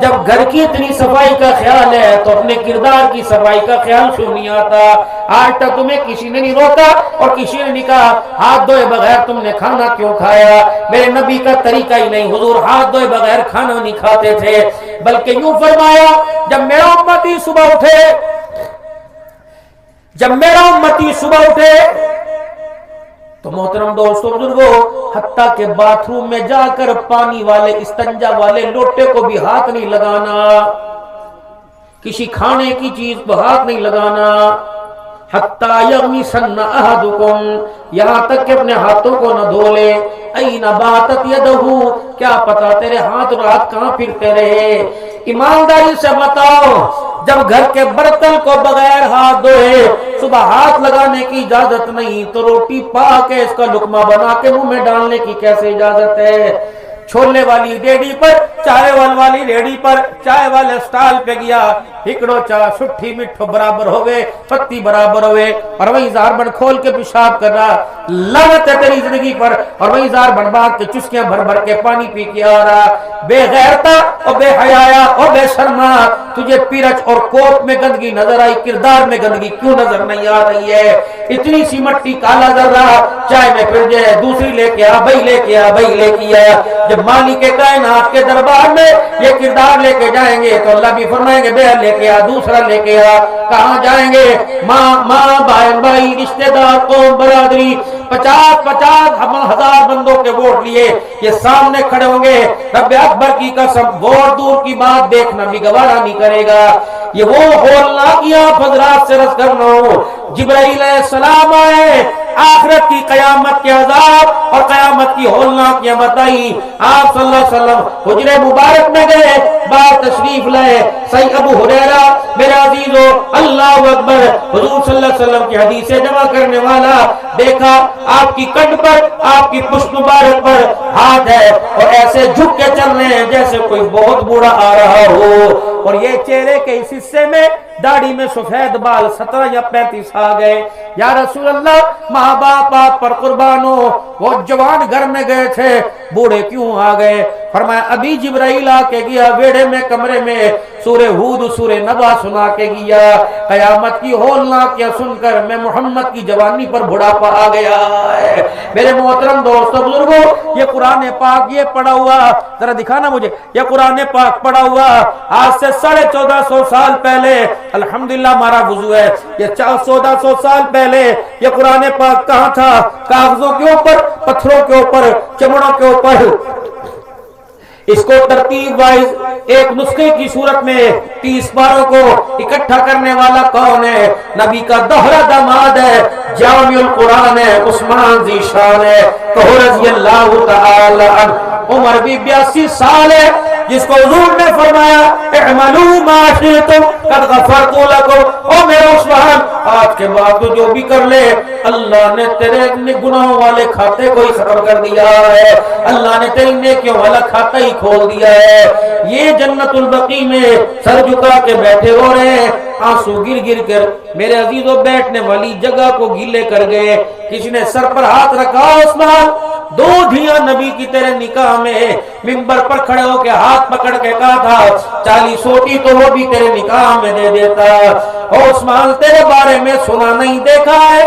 Speaker 1: جب گھر کی اتنی صفائی کا خیال ہے تو اپنے کردار کی صفائی کا خیال کیوں نہیں آتا؟ آج تک تمہیں کسی نے نہیں روکا اور کسی نے نہیں کہا ہاتھ دھوئے بغیر تم نے کھانا کیوں کھایا؟ میرے نبی کا طریقہ ہی نہیں، حضور ہاتھ دھوئے بغیر کھانا نہیں کھاتے تھے، بلکہ یوں فرمایا جب میرا امتی صبح اٹھے تو محترم دوستو بزرگو، حتیٰ کہ باتھ روم میں جا کر پانی والے استنجا والے لوٹے کو بھی ہاتھ نہیں لگانا، کسی کھانے کی چیز کو ہاتھ نہیں لگانا، حتیٰ یغمسن احدکم، یہاں تک کہ اپنے ہاتھوں کو نہ دھو لے، این باتت یدہو، کیا پتا تیرے ہاتھ رات کہاں پھرتے رہے۔ ایمانداری سے بتاؤ، جب گھر کے برتن کو بغیر ہاتھ دھوئے صبح ہاتھ لگانے کی اجازت نہیں تو روٹی پا کے اس کا لقمہ بنا کے منہ میں ڈالنے کی کیسے اجازت ہے؟ چھولے والی ریڑھی پر، چائے والی ریڑھی پر، چائے والے سٹال پہ گیا، ہکڑو چا سٹھی مٹھو برابر ہوئے، پتی برابر ہوئے، اور وہی زہر بن کھول کے پیشاب کر رہا، لعنت ہے تیری زندگی پر، اور وہی زہر بن باغ کے چسکیاں بھر بھر کے پانی پی کے آ رہا، بے غیرتا اور بے حیایا اور بے شرما، تجھے پیرچ اور کوٹ میں گندگی نظر آئی، کردار میں گندگی کیوں نظر نہیں آ رہی ہے؟ اتنی سی مٹی کالا ذرہ چائے میں پھر جائے، دوسری لے کے آ، بھائی لے کے آ، بھائی لے کے آ۔ جب مالک کائنات کے دربار میں یہ کردار لے کے جائیں گے تو اللہ بھی فرمائیں گے بے لے کے آ، دوسرا لے کے آ۔ کہاں جائیں گے؟ ماں بھائی رشتہ دار قوم برادری، 50,000 بندوں کے ووٹ لیے یہ سامنے کھڑے ہوں گے، رب اکبر کی قسم ووٹ دور کی بات دیکھنا بھی گوارا نہیں کرے گا۔ یہ وہ ہولناکیاں حضرات سے رس کرنا ہو، جبرائیل علیہ السلام آئے، آخرت کی قیامت کے عذاب اور قیامت کی ہولناکیاں بتائیں، آپ صلی اللہ علیہ وسلم حجرے مبارک میں گئے، بار تشریف لائے، صحیح ابو ہریرہ میرے عزیزو اللہ اکبر، حضور صلی اللہ علیہ وسلم کی حدیثیں جمع کرنے والا دیکھا، آپ کی کٹ پر، آپ کی پشت مبارک پر ہاتھ ہے اور ایسے جھک کے چل رہے ہیں جیسے کوئی بہت بوڑھا آ رہا ہو، اور یہ چہرے کے اس حصے میں داڑھی میں سفید بال 17 یا 35 آ گئے۔ یا رسول اللہ، ماں باپ آپ پر قربان ہو، وہ جوان گھر میں گئے تھے، بوڑھے کیوں آ گئے؟ فرمایا ابھی جبرائیل آ کے گیا ویڑے میں کمرے میں، سورہ ہود سورہ نبا سنا کے گیا، قیامت کی ہولناکیاں سن کر میں محمد کی جوانی پر بڑھاپا آ گیا ہے۔ میرے محترم دوستو بزرگو، یہ قرآن پاک یہ پڑھا ہوا، ذرا دکھانا مجھے، یہ قرآن پاک پڑھا ہوا آج سے 1450 سال پہلے، الحمدللہ ہمارا وضو ہے، یہ 1400 سال پہلے یہ قرآن پاک کہاں تھا؟ کاغذوں کے اوپر، پتھروں کے اوپر، چمڑوں کے اوپر۔ اس کو ترتیب وائز ایک نسخے کی صورت میں 30 پاروں کو اکٹھا کرنے والا کون ہے؟ نبی کا دوہرا داماد ہے، جامع القرآن ہے، عثمان ذی شان ہے، تو رضی اللہ تعالی عنہ، عمر بھی 82 سال ہے، جس کو حضور نے فرمایا اعملوا ما شئتم قد غفرت لکم، او میرے عثمان آج کے بعد تو جو بھی کر لے اللہ نے تیرے گناہوں والے کھاتے کو ہی ختم کر دیا ہے، اللہ نے تیری نیکیوں والا کھاتا ہی کھول دیا ہے۔ یہ جنت البقیع میں سر جھکا کے بیٹھے ہو رہے ہیں، آنسو گر گر کر میرے عزیزوں بیٹھنے والی جگہ کو گیلے کر گئے، کسی نے سر پر ہاتھ رکھا، عثمان 2 دھیاں نبی کی تیرے نکاح میں، منبر پر کھڑے ہو کے ہاتھ پکڑ کے کہا تھا 40 ہوتی تو وہ بھی تیرے نکاح میں دے دیتا، اور عثمان تیرے بارے میں سنا نہیں دیکھا ہے۔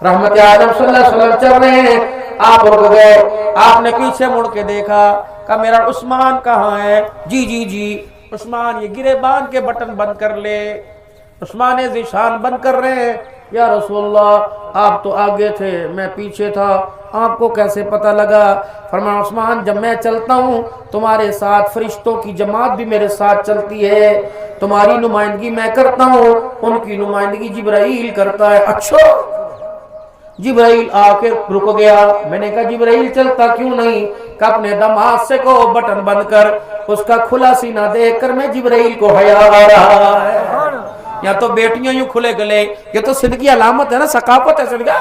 Speaker 1: رحمت عالم صلی اللہ علیہ وسلم چل رہے ہیں، آپ رک گئے، آپ نے پیچھے مڑ کے دیکھا، کہا میرا عثمان کہاں ہے؟ جی عثمان یہ گریبان کے بٹن بند کر لے، عثمان ذی شان بند کر رہے ہیں۔ یا رسول اللہ آپ تو آگے تھے میں پیچھے تھا، آپ کو کیسے پتہ لگا؟ فرمایا عثمان جب میں چلتا ہوں تمہارے ساتھ فرشتوں کی جماعت بھی میرے ساتھ چلتی ہے، تمہاری نمائندگی میں کرتا ہوں، ان کی نمائندگی جبرائیل کرتا ہے۔ اچھا، جبرائیل آ کے رک گیا، میں نے کہا جبرائیل چلتا کیوں نہیں؟ کہ اپنے دماغ سے کو بٹن بند کر، اس کا کھلا سینہ دیکھ کر میں جبرائیل کو حیا آ رہا ہے۔ یا تو بیٹیاں یوں کھلے گلے، یہ تو صدقی علامت ہے نا، ثقافت ہے صدقہ۔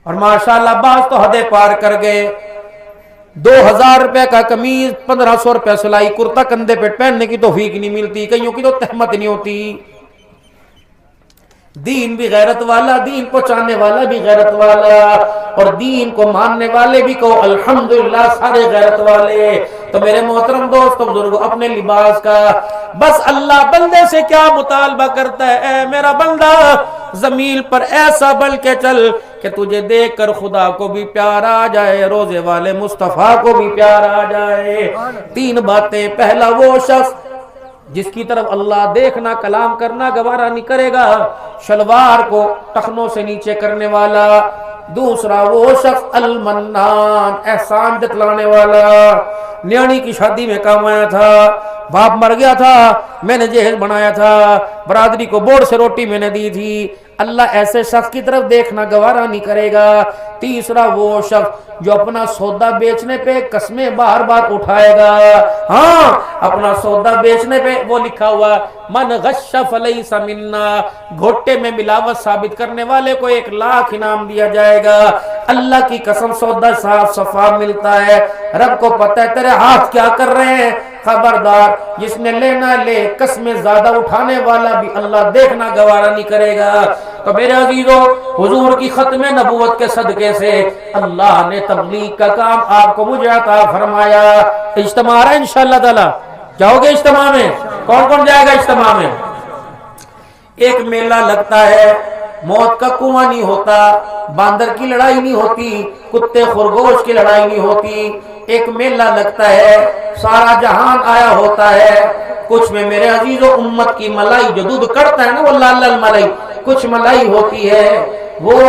Speaker 1: اور ماشاءاللہ بعض تو حدیں پار کر گئے، 2000 روپے کا قمیض 1500 روپے سلائی کرتا کندھے پہ پہننے کی توفیق نہیں ملتی، کئیوں کی تو تہمت نہیں ہوتی۔ دین بھی غیرت والا، دین پہنچانے والا بھی غیرت والا، اور دین کو ماننے والے بھی کو الحمدللہ سارے غیرت والے۔ تو میرے محترم دوستوں بزرگوں، اپنے لباس کا بس اللہ بندے سے کیا مطالبہ کرتا ہے؟ اے میرا بندہ زمین پر ایسا بل کے چل کہ تجھے دیکھ کر خدا کو بھی پیار آ جائے، روزے والے مصطفیٰ کو بھی پیار آ جائے۔ تین باتیں، پہلا وہ شخص جس کی طرف اللہ دیکھنا کلام کرنا گوارا نہیں کرے گا، شلوار کو ٹخنوں سے نیچے کرنے والا۔ دوسرا وہ شخص المنان، احسان جتلانے والا۔ نیانی کی شادی میں کام آیا تھا، باپ مر گیا تھا، میں نے جہیز بنایا تھا، برادری کو بورڈ سے روٹی میں نے دی تھی، اللہ ایسے شخص کی طرف دیکھنا گوارا نہیں کرے گا۔ تیسرا وہ شخص جو اپنا سودا بیچنے پہ قسمیں بار بار اٹھائے گا۔ ہاں، اپنا سودا بیچنے پہ وہ لکھا ہوا من غش فلیس منا، گھوٹے میں ملاوٹ ثابت کرنے والے کو 1,00,000 انعام دیا جائے گا۔ اللہ کی قسم سودا صاف صفا ملتا ہے، رب کو پتہ ہے تیرے ہاتھ کیا کر رہے ہیں۔ خبردار، جس نے لینا لے، قسمیں زیادہ اٹھانے والا بھی اللہ دیکھنا گوارا نہیں کرے گا۔ تو میرے عزیزو، حضور کی ختم نبوت کے صدقے سے اللہ نے تبلیغ کا کام آپ کو مجھے عطا فرمایا۔ اجتماع رہا ہے انشاءاللہ تعالی، جاؤ گے اجتماع میں؟ کون کون جائے گا اجتماع میں؟ ایک میلہ لگتا ہے، موت کا کنواں نہیں ہوتا، باندر کی لڑائی نہیں ہوتی، کتے خرگوش کی لڑائی نہیں ہوتی، ایک میلہ لگتا ہے، سارا جہان آیا ہوتا ہے۔ کچھ میں میرے عزیزو امت کی ملائی جو دودھ کرتا ہے نا، وہ لال لال ملائی، کچھ ملائی ہوتی ہے، وہ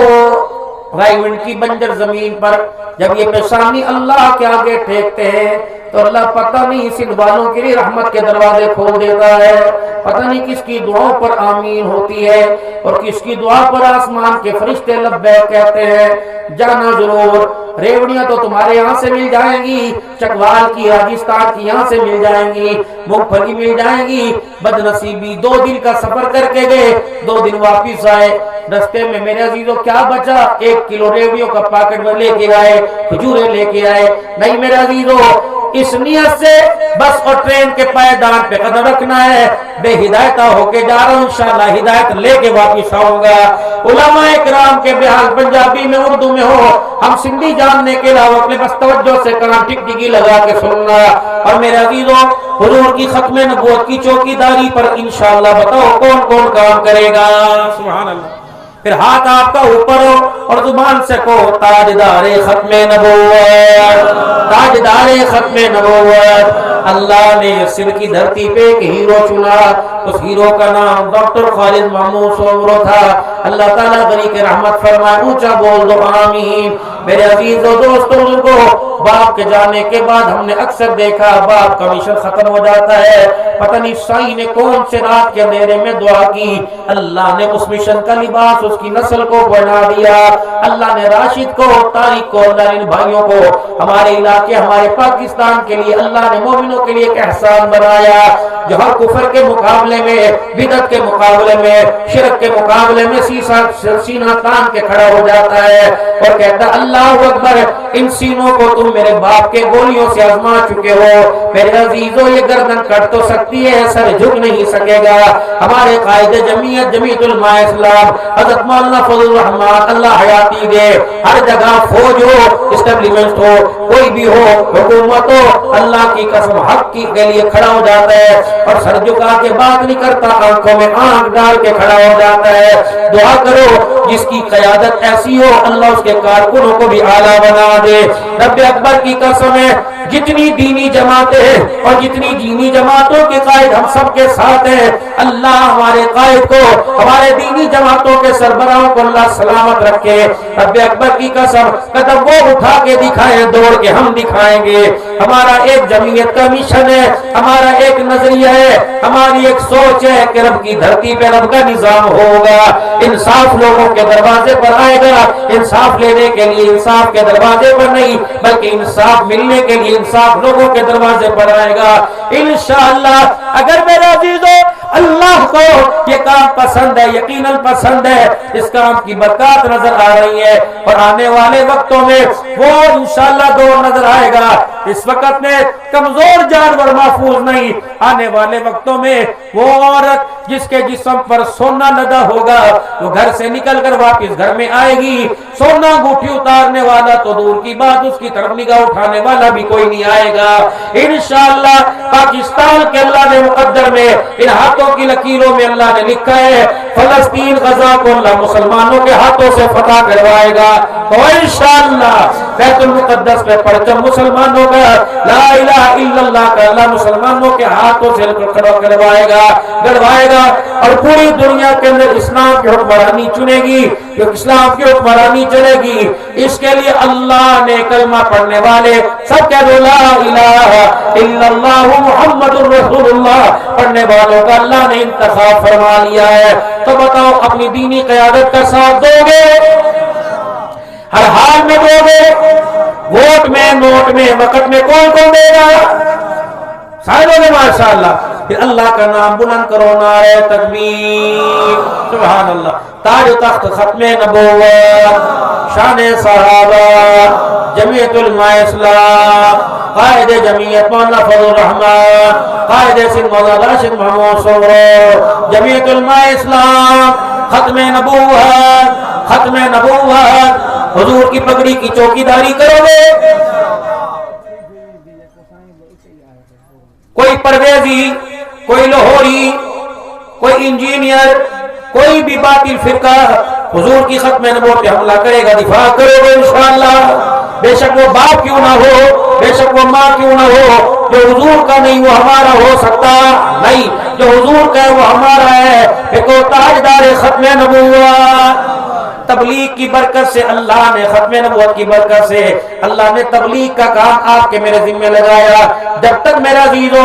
Speaker 1: رائیونڈ کی بنجر زمین پر جب یہ پیشانی اللہ کے آگے ٹھیکتے ہیں تو اللہ پتہ نہیں سندھ والوں کے لیے رحمت کے دروازے کھول دیتا ہے، پتہ نہیں کس کی دعاؤں پر آمین ہوتی ہے اور کس کی دعا پر آسمان کے فرشتے لبیک کہتے ہیں۔ جانا ضرور، ریوڑیاں تو تمہارے یہاں سے مل جائیں گی، چکوال کی راجستھان کی یہاں سے مل جائیں گی، مونگ پھلی مل جائیں گی۔ بد نصیبی 2 دن کا سفر کر کے گئے، 2 دن واپس آئے، رستے میں میرے عزیزوں کیا بچا؟ 1 کلو ریوڑیوں کا پیکٹ میں لے کے آئے، کھجوریں لے کے آئے۔ نہیں میرے عزیزوں، اس نیت سے بس اور ٹرین کے پائیدان پہ قدم رکھنا ہے، بے ہدایتہ ہو کے جا رہا ہوں، انشاءاللہ ہدایت لے کے واپس آؤں گا۔ علماء اکرام کے بحال پنجابی میں اردو میں ہو، ہم سندھی جاننے کے علاوہ اپنے بس توجہ سے کلام ٹک ٹکی لگا کے سننا۔ اور میرے عزیزوں، حضور کی ختم نبوت کی چوکیداری پر انشاءاللہ بتاؤ کون کون کام کرے گا؟ سبحان اللہ۔ پھر ہاتھ آپ کا اوپر ہو اور زبان سے کہو تاجدار ختم نبوت، تاجدار ختم نبوت۔ اللہ نے سندھ کی دھرتی پہ ایک ہیرو چنا، اس ہیرو کا نام ڈاکٹر خالد محمود سومرو تھا۔ اللہ تعالیٰ غنی کے رحمت فرمائے، اونچا بول دو آمین۔ میرے عزیز و دوستوں کو باپ کے جانے کے بعد ہم نے اکثر دیکھا باپ کا مشن ختم ہو جاتا ہے، پتہ نہیں سائی نے کون سے رات کے اندھیرے میں دعا کی، اللہ نے اس مشن کا لباس اس کی نسل کو بنا دیا۔ اللہ نے راشد کو، طارق کو، اللہ نے ان بھائیوں کو ہمارے علاقے، ہمارے پاکستان کے لیے اللہ نے مومنوں کے لیے ایک احسان بنایا، جو ہر کفر کے مقابلے میں، بدعت کے مقابلے میں، شرک کے مقابلے میں سینہ تان کے کھڑا ہو جاتا ہے اور کہتا اللہ اکبر، ان سینوں کو تم میرے باپ کے گولیوں سے آزما چکے ہو، میرے عزیزوں یہ گردن کٹ تو سکتی ہے، سر جھک نہیں سکے گا۔ ہمارے قائد جمعیت جمیعت علماء اسلام حضرت مولانا فضل الرحمان اللہ حیاتی دے، ہر جگہ فوج ہو، اسٹیبلشمنٹ ہو، کوئی بھی ہو، حکومت ہو، اللہ کی قسم حق کی کے لیے کھڑا ہو جاتا ہے اور سر جھکا کے بات نہیں کرتا، آنکھوں میں آنکھ ڈال کے کھڑا ہو جاتا ہے۔ دعا کرو جس کی قیادت ایسی ہو اللہ اس کے کارکنوں کو بھی اعلیٰ بنا دے۔ رب اکبر کی قسم ہے، جتنی دینی جماعتیں اور جتنی دینی جماعتوں کے قائد ہم سب کے ساتھ ہیں، اللہ ہمارے قائد کو، ہمارے دینی جماعتوں کے سربراہوں کو اللہ سلامت رکھے۔ رب اکبر کی قسم، قدم وہ اٹھا کے دکھائیں، دوڑ کے ہم دکھائیں گے۔ ہمارا ایک جمعیت کا مشن ہے، ہمارا ایک نظریہ ہے، ہماری ایک سوچ ہے کہ رب کی دھرتی پہ رب کا نظام ہوگا، انصاف لوگوں کے دروازے پر آئے گا، انصاف لینے کے لیے انصاف کے دروازے پر نہیں بلکہ انصاف ملنے کے لیے انصاف لوگوں کے دروازے پر آئے گا انشاءاللہ۔ اگر میرے عزیزوں اللہ کو یہ کام پسند ہے، یقیناً پسند ہے، اس کام کی برکات نظر آ رہی ہے، اور آنے والے وقتوں میں وہ انشاءاللہ دور نظر آئے گا۔ اس وقت میں کمزور جانور محفوظ نہیں، آنے والے وقتوں میں وہ عورت جس کے جسم پر سونا لدا ہوگا وہ گھر سے نکل کر واپس گھر میں آئے گی، سونا انگوٹھی اتارنے والا تو دور کی بات، اس کی طرف نگاہ اٹھانے والا بھی کوئی نہیں آئے گا۔ انشاءاللہ پاکستان کے اللہ نے مقدر میں ان ہاتھوں کی لکیروں میں اللہ نے لکھا ہے فلسطین غزہ کو اللہ مسلمانوں کے ہاتھوں سے فتح کروائے گا، تو انشاءاللہ بیت المقدس میں پرچم مسلمانوں کا، لا الہ الا اللہ کا اللہ مسلمانوں کے ہاتھوں سے کھڑا کروائے گا، گڑوائے گا، اور پوری دنیا کے اندر اسلام کی حکمرانی چنے گی، جو اسلام کی حکمرانی چلے گی۔ اس کے لیے اللہ نے کلمہ پڑھنے والے سب کہہ دو لا الہ الا اللہ محمد الرسول اللہ پڑھنے والوں کا اللہ نے انتخاب فرما لیا ہے۔ تو بتاؤ اپنی دینی قیادت کا ساتھ دو گے؟ ہر حال میں دو گے؟ ووٹ میں، نوٹ میں، وقت میں، کون کون دے گا؟ سارے لوگ ماشاءاللہ۔ پھر اللہ کا نام بلند کرو، نعرہ تکبیر، سبحان اللہ۔ تاج و تخت ختم نبوت، شان صحابہ، جمعیت علماء اسلام، قائد جمعیت مولانا فضل الرحمان، قائد سندھ مولانا راشد محمود سورو، جمعیت علماء اسلام، ختم نبوت، ختم نبوت، حضور کی پگڑی کی چوکیداری کرو گے؟ کوئی پرویزی، کوئی لاہوری، کوئی انجینئر، کوئی بھی باطل فرقہ حضور کی ختم نبوت پہ حملہ کرے گا، دفاع کرو گے انشاءاللہ؟ بے شک وہ باپ کیوں نہ ہو، بے شک وہ ماں کیوں نہ ہو، جو حضور کا نہیں وہ ہمارا ہو سکتا نہیں، جو حضور کا ہے وہ ہمارا ہے۔ ایک تاجدار ختم نبوت، تبلیغ کی برکت سے اللہ نے، ختم نبوت کی برکت سے اللہ نے تبلیغ کا کام آپ کے میرے ذمہ لگایا۔ جب تک میرا عزیزو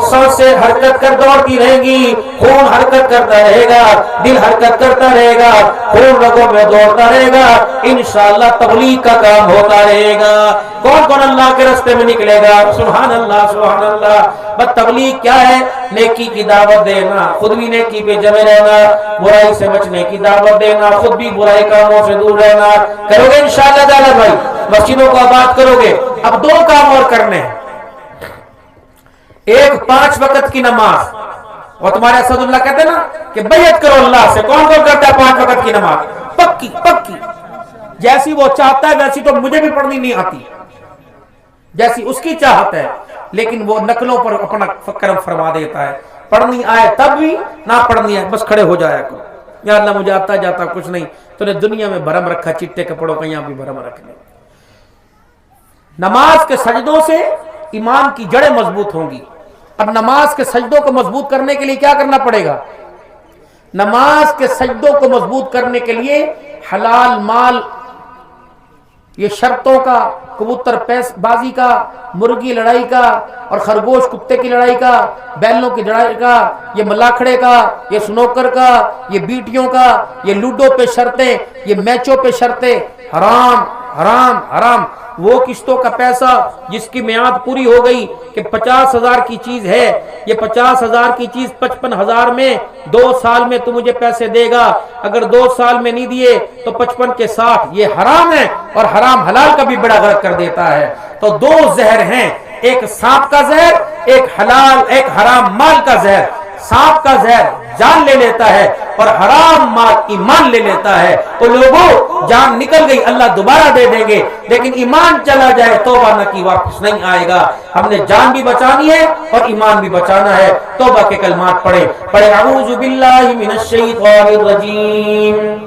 Speaker 1: سانس سے حرکت کر دوڑتی رہے گی، خون حرکت کرتا رہے گا، دل حرکت کرتا رہے گا، خون رگوں میں دوڑتا رہے گا، انشاءاللہ تبلیغ کا کام ہوتا رہے گا۔ کون کون اللہ کے راستے میں نکلے گا؟ سبحان اللہ، سبحان اللہ۔ بس تبلیغ کیا ہے؟ نیکی کی دعوت دینا، خود بھی نیکی پہ جمے رہنا، برائی سے بچنے کی دعوت دینا، خود بھی برائی کاموں سے دور رہنا۔ کرو گے انشاءاللہ تعالی بھائی؟ مسجدوں کو آباد کرو گے؟ اب دو کام اور کرنے ہیں، ایک 5 وقت کی نماز، اور تمہارے اسد اللہ کہتے ہیں نا کہ بیعت کرو اللہ سے۔ کون کون کرتا ہے 5 وقت کی نماز؟ پکی پکی، جیسی وہ چاہتا ہے ویسی تو مجھے بھی پڑھنی نہیں آتی، جیسی اس کی چاہت ہے، لیکن وہ نقلوں پر اپنا کرم فرما دیتا ہے۔ پڑھنی آئے تب بھی، نہ پڑھنی آئے بس کھڑے ہو جایا کرو، یا اللہ مجھے آتا جاتا کچھ نہیں، تو نے دنیا میں بھرم رکھا چٹے کپڑوں کا، یہاں بھی بھرم رکھ لیں۔ نماز کے سجدوں سے ایمان کی جڑیں مضبوط ہوں گی۔ اب نماز کے سجدوں کو مضبوط کرنے کے لیے کیا کرنا پڑے گا؟ نماز کے سجدوں کو مضبوط کرنے کے لیے حلال مال، یہ شرطوں کا، کبوتر پیس بازی کا، مرغی لڑائی کا، اور خرگوش کتے کی لڑائی کا، بیلوں کی لڑائی کا، یہ ملاکھڑے کا، یہ سنوکر کا، یہ بیٹیوں کا، یہ لوڈو پہ شرطیں، یہ میچوں پہ شرطیں، حرام حرام حرام۔ وہ قسطوں کا پیسہ جس کی میعاد پوری ہو گئی کہ 50,000 کی چیز ہے، یہ 50,000 کی چیز 55,000 میں 2 سال میں تو مجھے پیسے دے گا، اگر 2 سال میں نہیں دیے تو 55 کے 60، یہ حرام ہے، اور حرام حلال کا بھی بڑا غلط کر دیتا ہے۔ تو 2 زہر ہیں، ایک سانپ کا زہر، ایک حلال، ایک حرام مال کا زہر۔ سانپ کا زہر جان لے لیتا ہے اور حرام مال ایمان لے لیتا ہے۔ تو لوگوں جان نکل گئی، اللہ دوبارہ دے دیں گے، لیکن ایمان چلا جائے توبہ نہ کی واپس نہیں آئے گا۔ ہم نے جان بھی بچانی ہے اور ایمان بھی بچانا ہے۔ توبہ کے کلمات پڑھیں، اعوذ باللہ من الشیطان الرجیم۔